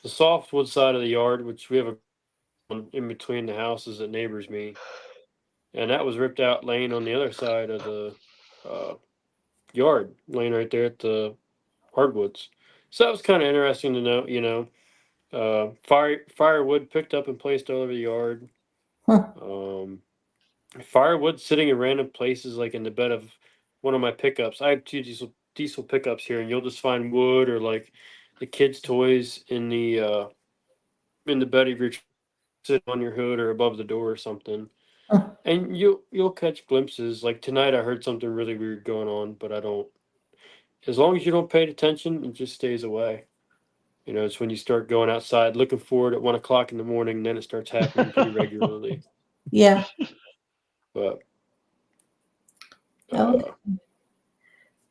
the softwood side of the yard, which we have in between the houses that neighbors me, and that was ripped out, laying on the other side of the yard, laying right there at the hardwoods. So that was kind of interesting to know. You know, firewood picked up and placed all over the yard. Firewood sitting in random places, like in the bed of one of my pickups. I have two diesel pickups here, and you'll just find wood or like the kids' toys in the bed of your sitting on your hood or above the door or something. And you'll catch glimpses. Like tonight, I heard something really weird going on, but I don't. As long as you don't pay attention, it just stays away. You know, it's when you start going outside looking for it at 1 o'clock in the morning, then it starts happening pretty regularly. Yeah. But yeah,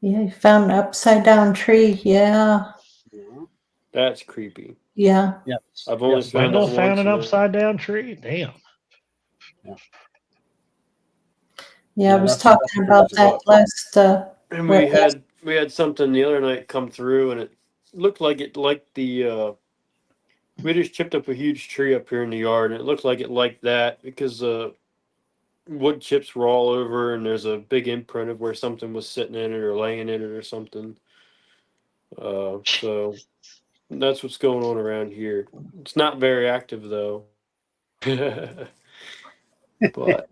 you found an upside down tree. Yeah. That's creepy. Yeah. Yeah. I've only found an upside down tree. Damn. Yeah, I was talking about that last. And we had something the other night come through, and it looked like the. We just chipped up a huge tree up here in the yard, and it looked like it liked that because wood chips were all over, and there's a big imprint of where something was sitting in it or laying in it or something. So that's what's going on around here. It's not very active though. But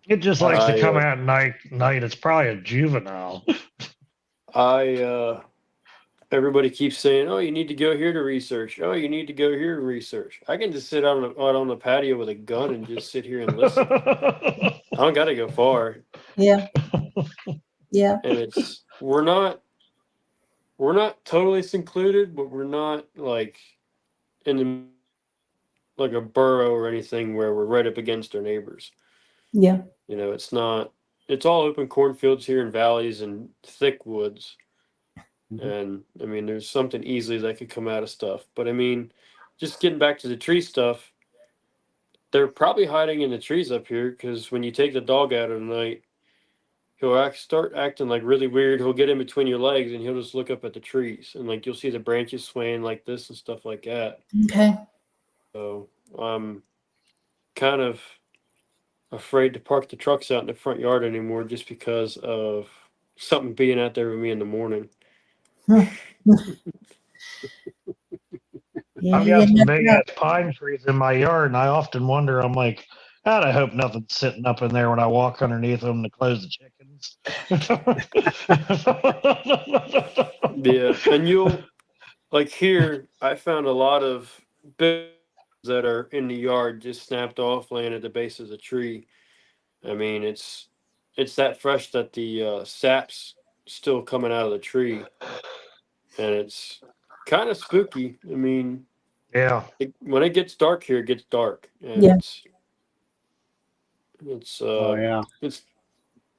it just likes to come out night. It's probably a juvenile. Everybody keeps saying, "Oh, you need to go here to research. Oh, you need to go here to research." I can just sit out on the patio with a gun and just sit here and listen. I don't got to go far. Yeah. Yeah. And we're not totally secluded, but we're not like in like a burrow or anything where we're right up against our neighbors. Yeah. You know, it's all open cornfields here and valleys and thick woods. And I mean, there's something easily that could come out of stuff. But I mean, just getting back to the tree stuff, they're probably hiding in the trees up here because when you take the dog out at night, he'll start acting like really weird. He'll get in between your legs and he'll just look up at the trees, and like you'll see the branches swaying like this and stuff like that. Okay. So I'm kind of afraid to park the trucks out in the front yard anymore just because of something being out there with me in the morning. I've got some big ass pine trees in my yard, and I often wonder, I'm like, God, I hope nothing's sitting up in there when I walk underneath them to close the chickens. Yeah, and you'll like here. I found a lot of big that are in the yard just snapped off, laying at the base of the tree. I mean, it's that fresh that the sap's still coming out of the tree, and it's kind of spooky. I mean, Yeah. when it gets dark here, it gets dark, and Yeah. Oh yeah. it's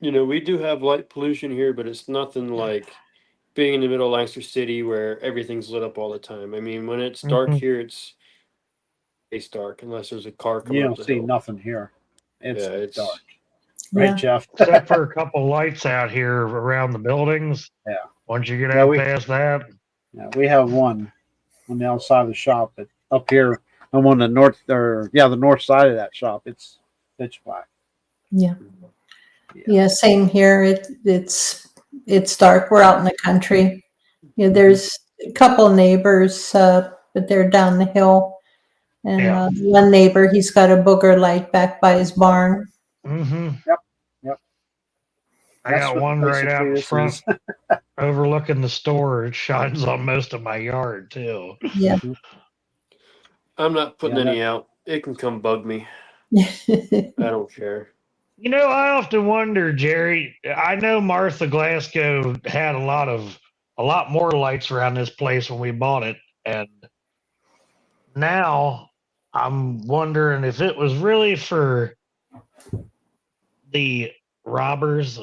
we do have light pollution here, but it's nothing like being in the middle of Lancaster City where everything's lit up all the time. I mean, when it's dark here, it's dark unless there's a car coming You up don't the see hill. nothing here. It's Yeah, dark. Yeah. Right, Jeff? Except for a couple lights out here around the buildings. Yeah. Once you get Yeah, out past that. Yeah, we have one on the outside of the shop, but up here, I'm on the north side of that shop. It's pitch black. Yeah. Yeah, same here. It's dark. We're out in the country. Yeah, there's a couple neighbors, but they're down the hill. And Yeah. one neighbor, he's got a booger light back by his barn. Mm-hmm. Yep. I That's got what one right basically out in this front, is. overlooking the store. It shines on most of my yard too. Yeah. I'm not putting Yeah, any out. It can come bug me. I don't care. You know, I often wonder, Jerry. I know Martha Glasgow had a lot more lights around this place when we bought it, and now I'm wondering if it was really for the robbers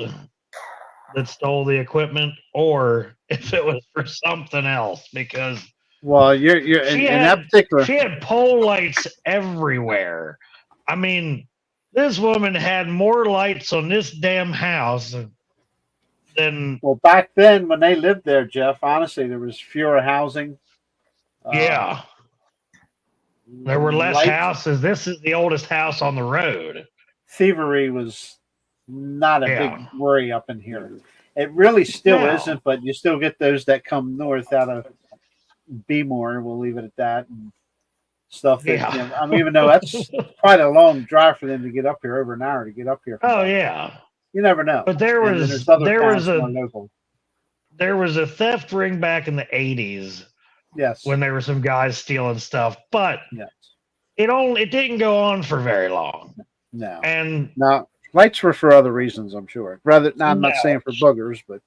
that stole the equipment, or if it was for something else. Because well, you're in that particular. she had pole lights everywhere. I mean, this woman had more lights on this damn house than. Well, back then when they lived there, Jeff, honestly, there was fewer housing. Yeah. There were less light houses. This is the oldest house on the road. Thievery was not a Yeah. big worry up in here. It really still No. isn't, but you still get those that come north out of Beemore. We'll leave it at that. And stuff that, Yeah. you know, I mean, even though that's quite a long drive for them to get up here, over an hour to get up here. Oh yeah. You never know. But there And then was there's other there towns was more a local. there was a theft ring back in the 80s Yes. when there were some guys stealing stuff, but Yes. it didn't go on for very long. No. And No. Lights were for other reasons, I'm sure. Rather, I'm not No. saying for boogers, but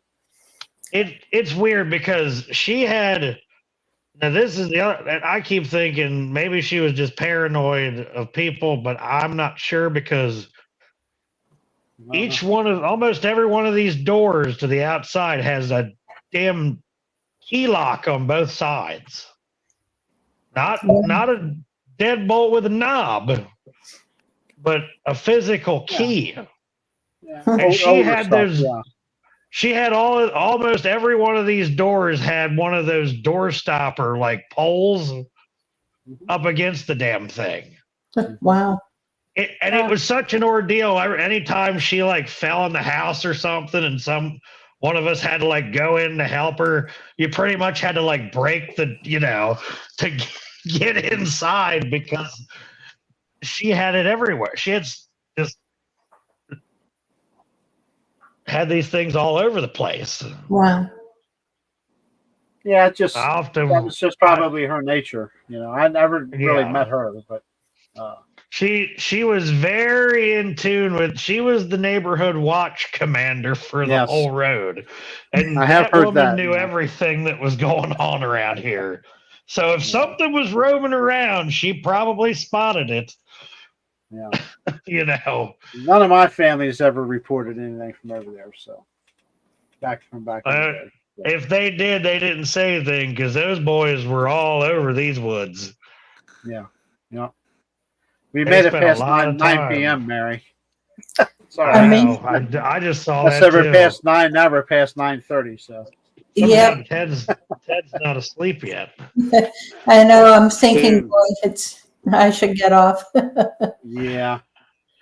it's weird because she had. Now this is the other, and I keep thinking maybe she was just paranoid of people, but I'm not sure because almost every one of these doors to the outside has a damn key lock on both sides. Not a deadbolt with a knob, but a physical key. yeah. And she Older had stuff, those. yeah. She had almost every one of these doors had one of those door stopper like poles up against the damn thing. Wow. It was such an ordeal. Anytime she like fell in the house or something, and one of us had to like go in to help her, you pretty much had to like break to get inside because she had it everywhere. She had just had these things all over the place. Wow. Yeah, it just Often that was just probably her nature. You know, I never really Yeah. met her, but she was very in tune with. She was the neighborhood watch commander for the Yes. whole road, and I have that heard woman that, knew yeah. everything that was going on around here. So if something was roaming around, she probably spotted it. yeah. You know, None of my family's ever reported anything from over there. So back in the day. if they did, they didn't say anything because those boys were all over these woods. Yeah. Yeah. We They made it spent a past lot of 9 time. p.m., Mary. Sorry. I Amazing. know. I just saw That's that ever too. past 9. Now we're past 9:30. So Yeah, Ted's not asleep yet. I know. I'm thinking, Dude. boy, I should get off. Yeah.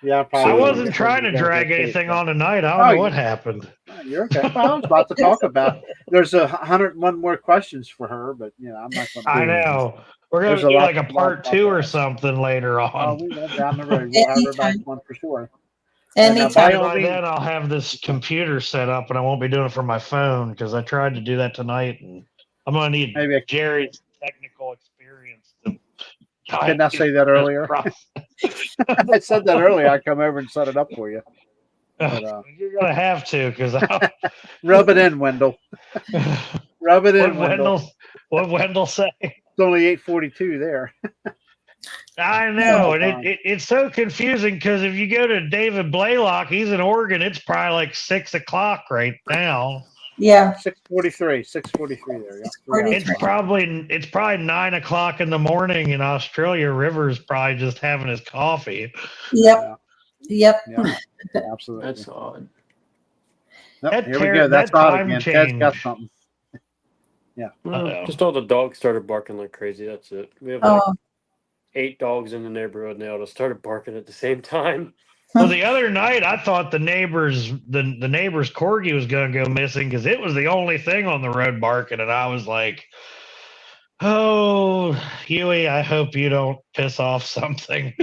Yeah, I probably. wasn't trying to drag anything on tonight. I don't know what happened. You're okay. Well, I was about to talk about. There's 101 more questions for her, but I'm not going to. I know. We're going There's to a do lot- like a part 2 or something later Oh, on. we went down the road. We'll have her back Anytime. one for sure. Anytime. By then, I'll have this computer set up, and I won't be doing it from my phone because I tried to do that tonight, and I'm going to need Jerry's technical experience to. Didn't I say that earlier? I said that earlier. I come over and set it up for you. But, you're gonna have to because rub it in, Wendell. Rub it in, Wendell. What Wendell say? It's only 8:42 there. I know, and it's so confusing because if you go to David Blaylock, he's in Oregon. It's probably like 6 o'clock right now. Yeah. 6:43 there. Yeah. It's probably 9 o'clock in the morning in Australia. River's probably just having his coffee. Yep. Yeah. Absolutely. That's odd. Nope, here we go. That's odd again. Ted's got something. Yeah. Just all the dogs started barking like crazy. That's it. We have like 8 dogs in the neighborhood now that started barking at the same time. Well, the other night I thought the neighbor's corgi was going to go missing because it was the only thing on the road barking, and I was like, "Oh, Huey, I hope you don't piss off something."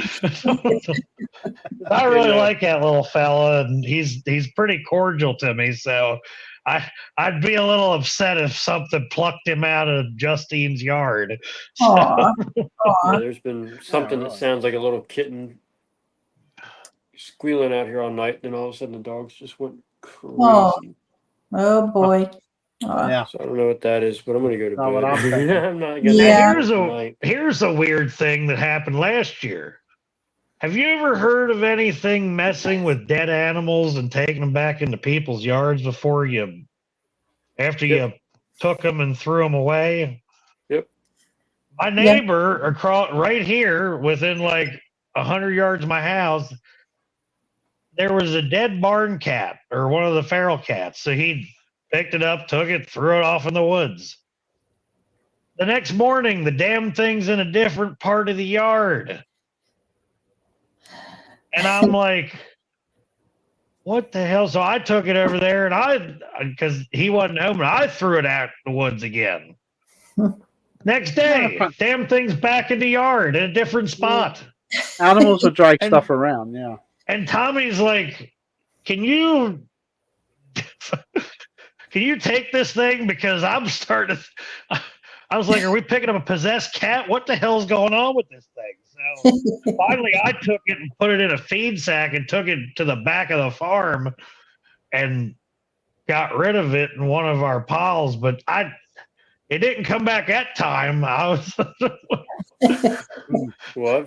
I really like that little fella, and he's pretty cordial to me. So I'd be a little upset if something plucked him out of Justine's yard. Aww. Yeah, there's been something that sounds like a little kitten squealing out here all night, and all of a sudden the dogs just went crazy. Oh boy. Yeah. So I don't know what that is, but I'm going to go to bed. I'm not Yeah. Here's a weird thing that happened last year. Have you ever heard of anything messing with dead animals and taking them back into people's yards after you took them and threw them away? Yep. My neighbor across right here, within like 100 yards of my house, there was a dead barn cat or one of the feral cats. So he picked it up, took it, threw it off in the woods. The next morning, the damn thing's in a different part of the yard. And I'm like, what the hell? So I took it over there and because he wasn't home, and I threw it out in the woods again. Next day, damn thing's back in the yard in a different spot. Animals will drag stuff around, yeah. And Tommy's like, can you take this thing? Because I'm starting to, I was like, are we picking up a possessed cat? What the hell's going on with this thing? So finally I took it and put it in a feed sack and took it to the back of the farm and got rid of it in one of our piles. But it didn't come back that time. I was well,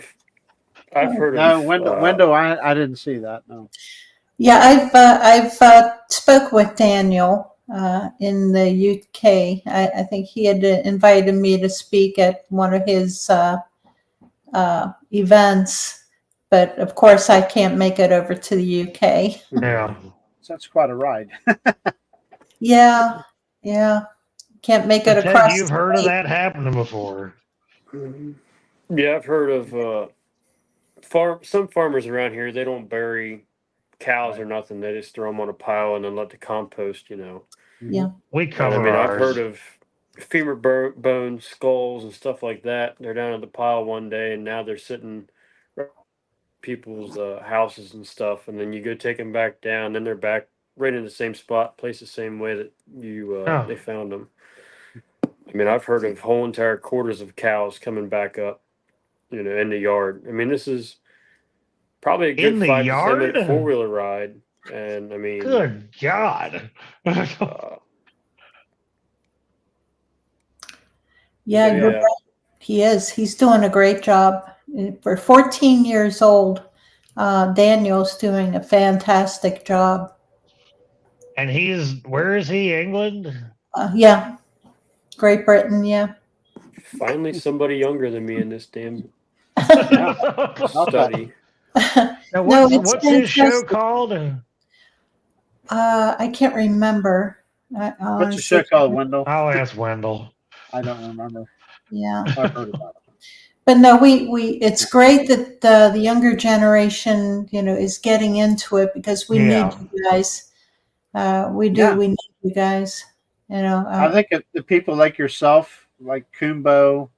I've heard of Wendell. I didn't see that. No. Yeah, I've spoke with Daniel in the UK. I think he had invited me to speak at one of his events, but of course I can't make it over to the UK. Yeah, that's quite a ride. Yeah. Can't make it across. You've heard of that happening before? Yeah, I've heard of some farmers around here. They don't bury cows or nothing. They just throw them on a pile and then let the compost. Yeah, we cover. I've heard of femur bones, skulls, and stuff like that. They're down at the pile one day, and now they're sitting people's houses and stuff. And then you go take them back down, then they're back right in the same spot, placed the same way that they found them. I mean, I've heard of whole entire quarters of cows coming back up, in the yard. I mean, this is probably a good 5 to 10 minute 4-wheeler ride. And I mean, good God. Yeah, he is. He's doing a great job. For 14 years old, Daniel's doing a fantastic job. And where is he? England? Yeah. Great Britain, yeah. Finally, somebody younger than me in this damn study. Now, what's his show called? I can't remember. What's the show called, Wendell? I'll ask Wendell. I don't remember. Yeah. I've heard about it. But no, it's great that the younger generation, is getting into it, because we need you guys. We need you guys. I think the people like yourself, like Kumbo,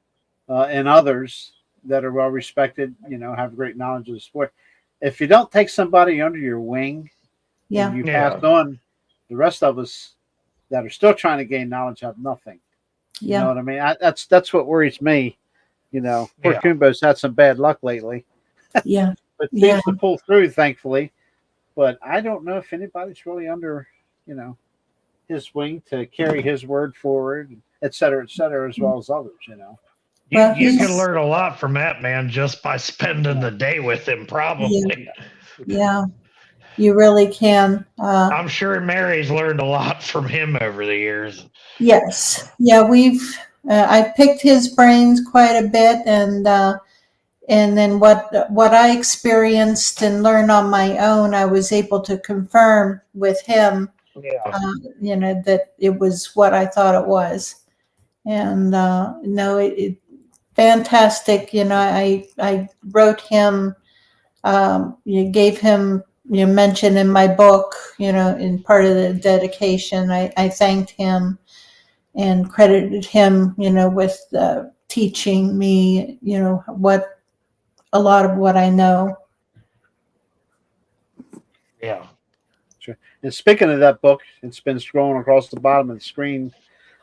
and others that are well respected, have great knowledge of the sport. If you don't take somebody under your wing and you pass on, the rest of us that are still trying to gain knowledge have nothing. You know what I mean? That's what worries me. Poor Kumbo's had some bad luck lately. Yeah. But seems to pull through, thankfully. But I don't know if anybody's really under, his wing to carry his word forward, et cetera, as well as others, You can learn a lot from that man just by spending the day with him, probably. Yeah, you really can. I'm sure Mary's learned a lot from him over the years. Yes. Yeah, I picked his brains quite a bit, and then what I experienced and learned on my own, I was able to confirm with him. That it was what I thought it was, and no, it fantastic. I wrote him. You gave him mention in my book. In part of the dedication, I thanked him and credited him, with teaching me, a lot of what I know. Yeah. Sure. And speaking of that book, it's been scrolling across the bottom of the screen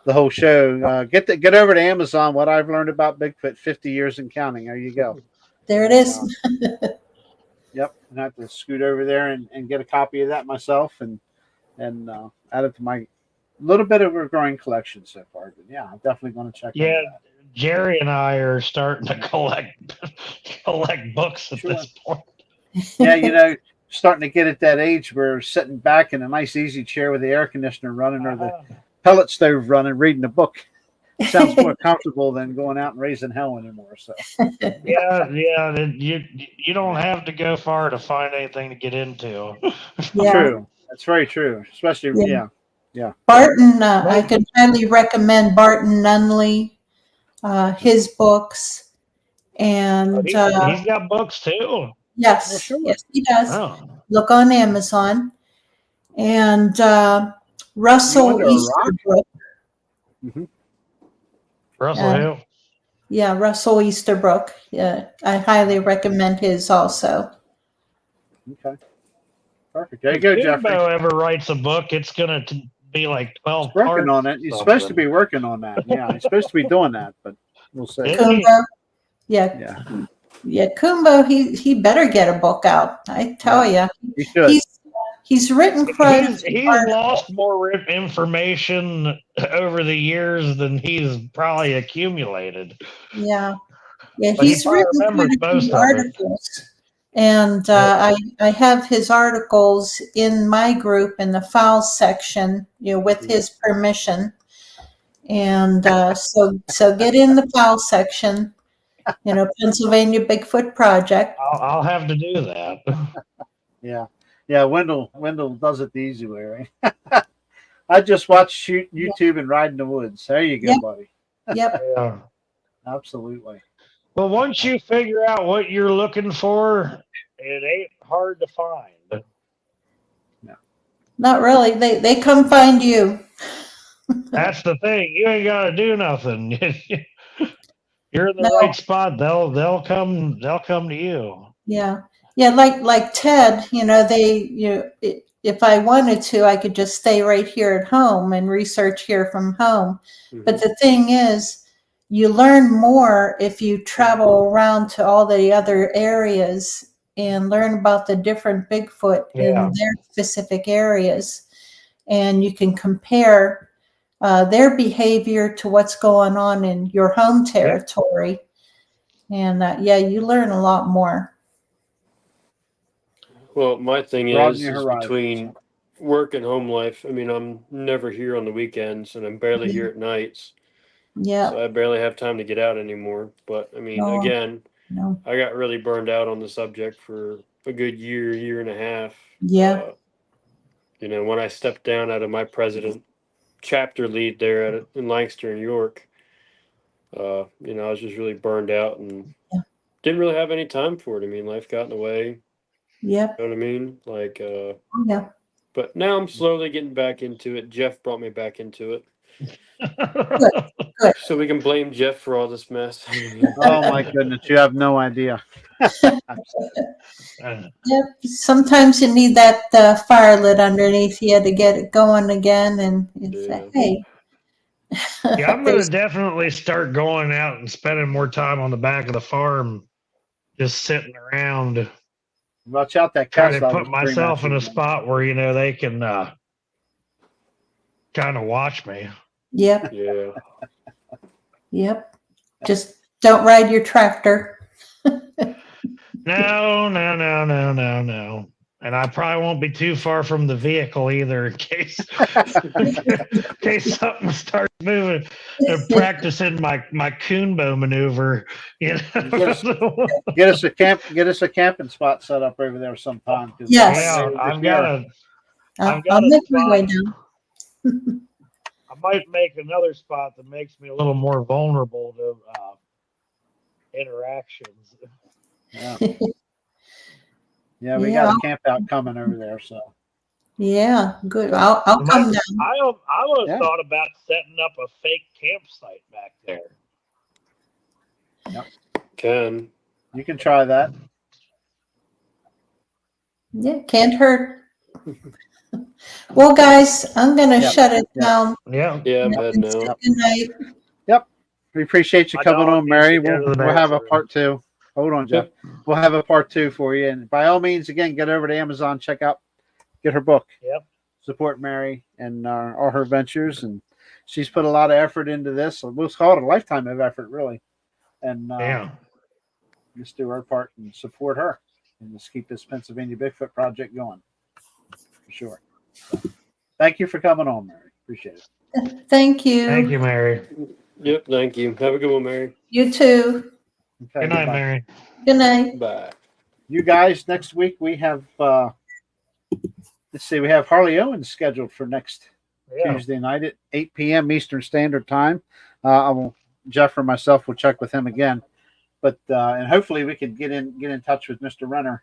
the whole show. Get over to Amazon. What I've learned about Bigfoot, 50 years and counting. There you go. There it is. Yep. And I have to scoot over there and get a copy of that myself and add it to my little bit of a growing collection so far. But yeah, I'm definitely going to check. Yeah, Jerry and I are starting to collect books at this point. Yeah, starting to get at that age where sitting back in a nice easy chair with the air conditioner running or the pellet stove running, reading a book sounds more comfortable than going out and raising hell anymore. So yeah, you don't have to go far to find anything to get into. True, that's very true. Especially yeah. Barton, I can highly recommend Barton Nunley, his books, and he's got books too. Yes, sure. Yes, he does. Oh. Look on Amazon, and Russell Easterbrook. Mm-hmm. Russell who? Yeah, Russell Easterbrook. Yeah, I highly recommend his also. Okay, perfect. There you go, Jeffrey. If ever writes a book, it's gonna be like 12 he's working on it. He's supposed to be working on that. Yeah, he's supposed to be doing that, but we'll see. Kumbo, Kumbo, he better get a book out. I tell you, he should. He's written quite. He's lost more information over the years than he's probably accumulated. Yeah, he's written quite a few articles, and I have his articles in my group in the files section, with his permission, and so get in the file section. Pennsylvania Bigfoot Project. I'll have to do that. Yeah. Wendell does it the easy way, right? I just watch YouTube and ride in the woods. There you go, buddy. Yep. Yeah. Absolutely. Well, once you figure out what you're looking for, it ain't hard to find. No. Not really. They come find you. That's the thing. You ain't got to do nothing. You're in the right spot. They'll come to you. Yeah. Like Ted, if I wanted to, I could just stay right here at home and research here from home. Mm-hmm. But the thing is, you learn more if you travel around to all the other areas and learn about the different Bigfoot in their specific areas, and you can compare their behavior to what's going on in your home territory. And you learn a lot more. Well, my thing is between work and home life. I mean, I'm never here on the weekends, and I'm barely here at nights. Yeah. So I barely have time to get out anymore. But I mean, I got really burned out on the subject for a good year and a half. Yeah. When I stepped down out of my president chapter lead there in Lancaster, New York, You know, I was just really burned out and Yeah. didn't really have any time for it. I mean, life got in the way. Yep. You know what I mean? Like, Yeah. but now I'm slowly getting back into it. Jeff brought me back into it. Good. So we can blame Jeff for all this mess. Oh my goodness, you have no idea. Yep. Sometimes you need that fire lit underneath you to get it going again, and you say, "Hey." Yeah, I'm going to definitely start going out and spending more time on the back of the farm, just sitting around, Watch out, that trying cat's to dog put will scream myself at in you a again. spot where, you know, they can kind of watch me. Yep. Yeah. Yep. Just don't ride your tractor. No. And I probably won't be too far from the vehicle either in case something starts moving. And practicing my coonbo maneuver. You know? Get us a camping spot set up over there sometime. Yes. Yeah, I've got I'll a make my spot. way down. I might make another spot that makes me a little more vulnerable to interactions. Yeah. Yeah, we got a camp out coming over there, so. Yeah, good. I'll come down. I always thought about setting up a fake campsite back there. Yep. You can try that. Yeah, can't hurt. Well, guys, I'm going to shut it down. Yeah. Yeah, I'm heading out. Good night. Yep. We appreciate you coming on, Mary. We'll have a bathroom. part 2. Hold on, Jeff. We'll have a part 2 for you. And by all means, again, get over to Amazon, get her book. Yep. Support Mary and all her ventures. And she's put a lot of effort into this. We'll call it a lifetime of effort, really. And just do our part and support her. And just keep this Pennsylvania Bigfoot project going. For sure. So, thank you for coming on, Mary. Appreciate it. Thank you. Thank you, Mary. Yep, thank you. Have a good one, Mary. You too. Okay, Good night, goodbye. Mary. Good night. Bye. You guys, next week we have let's see, we have Harley Owens scheduled for next Tuesday night at 8 p.m. Eastern Standard Time. Jeff or myself will check with him again, but and hopefully we can get in touch with Mr. Renner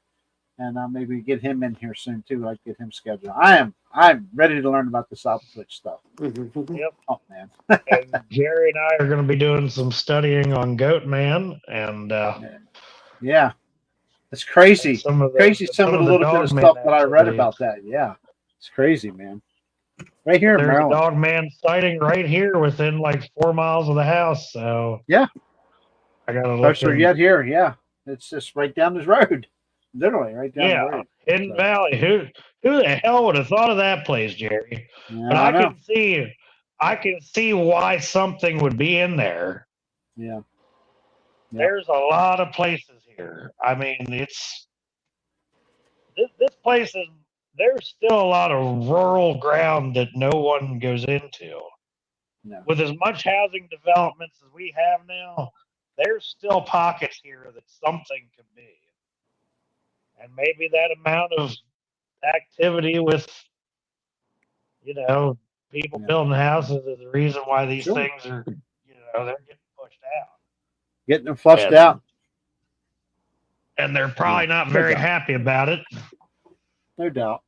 and maybe get him in here soon too. Like get him scheduled. I'm ready to learn about the South Switch stuff. Yep. Oh man. And Jerry and I are going to be doing some studying on Goat Man, and yeah, it's crazy. Some of the little bit of stuff that I read about that. Yeah, it's crazy, man. Right here in There's Maryland. a dog man sighting right here within like 4 miles of the house. So yeah, I got to look. Closer yet here. Yeah, it's just right down this road, literally right down the road. Hidden Valley. Who the hell would have thought of that place, Jerry? Yeah, but I can see why something would be in there. Yeah. There's a lot of places here. I mean, this place is. There's still a lot of rural ground that no one goes into. No. With as much housing developments as we have now, there's still pockets here that something could be. And maybe that amount of activity with, people building houses is the reason why these things are, they're getting pushed out. Getting them flushed out. And they're probably not very happy about it. No doubt.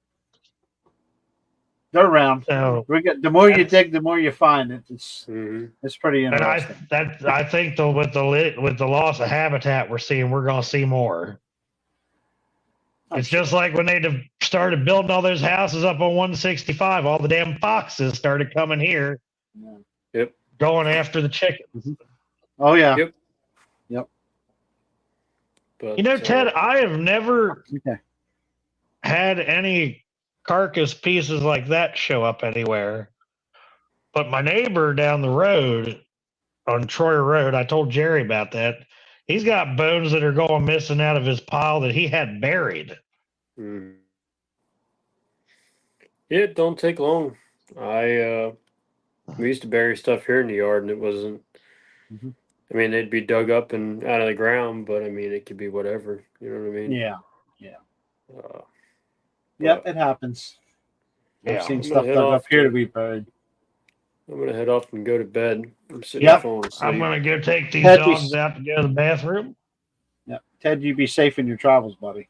They're around. So the more you dig, the more you find. It's pretty interesting. And I think though with the loss of habitat we're going to see more. It's just like when they started building all those houses up on 165, all the damn foxes started coming here. Yeah. Yep. Going after the chickens. Oh yeah. Yep. But, Ted, I have never had any carcass pieces like that show up anywhere. But my neighbor down the road on Troy Road, I told Jerry about that. He's got bones that are going missing out of his pile that he had buried. It don't take long. We used to bury stuff here in the yard, and it wasn't. I mean, they'd be dug up and out of the ground, but I mean, it could be whatever. You know what I mean? Yeah. Yep, it happens. I've seen stuff dug up here to be buried. I'm gonna head off and go to bed. I'm sitting Yep. falling I'm asleep. gonna go take these Ted, dogs out to go to the bathroom. Yeah, Ted, you be safe in your travels, buddy.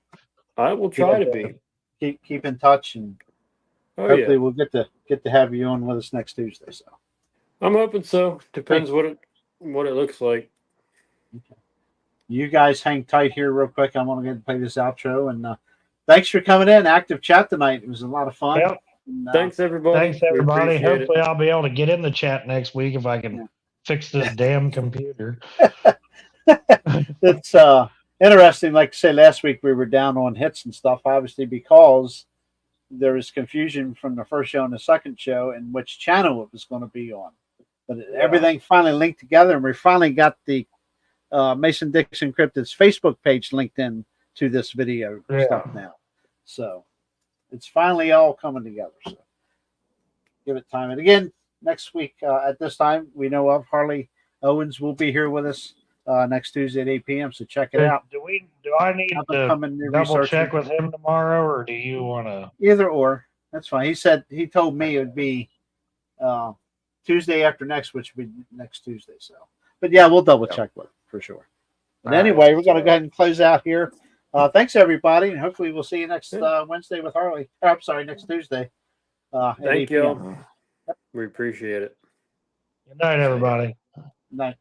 I will try to be. Keep in touch, and Oh hopefully yeah, we'll get to have you on with us next Tuesday. So I'm hoping so. Depends what it looks like. you guys hang tight here real quick. I'm gonna go and play this outro, and thanks for coming in. Active chat tonight. It was a lot of fun. Yep. And, Thanks everybody. Thanks, everybody. We appreciate Hopefully, I'll be able to get in the chat next week if I can Yeah. fix this damn computer. It's interesting. Like I say, last week we were down on hits and stuff, obviously because there was confusion from the first show and the second show and which channel it was going to be on. But everything finally linked together, and we finally got the Mason Dixon Cryptids Facebook page linked in to this video stuff now. So it's finally all coming together. So give it time. And again, next week at this time, we know of Harley Owens will be here with us next Tuesday at 8 p.m. So check it out. Do I need to double check with him tomorrow, or do you want to? Either or. That's fine. He told me it would be Tuesday after next, which would be next Tuesday. So, but yeah, we'll double check with it for sure. But anyway, we're going to go ahead and close out here. Thanks everybody, and hopefully we'll see you next Wednesday with Harley. I'm sorry, next Tuesday. Thank you. We appreciate it. Good night, everybody. Good night.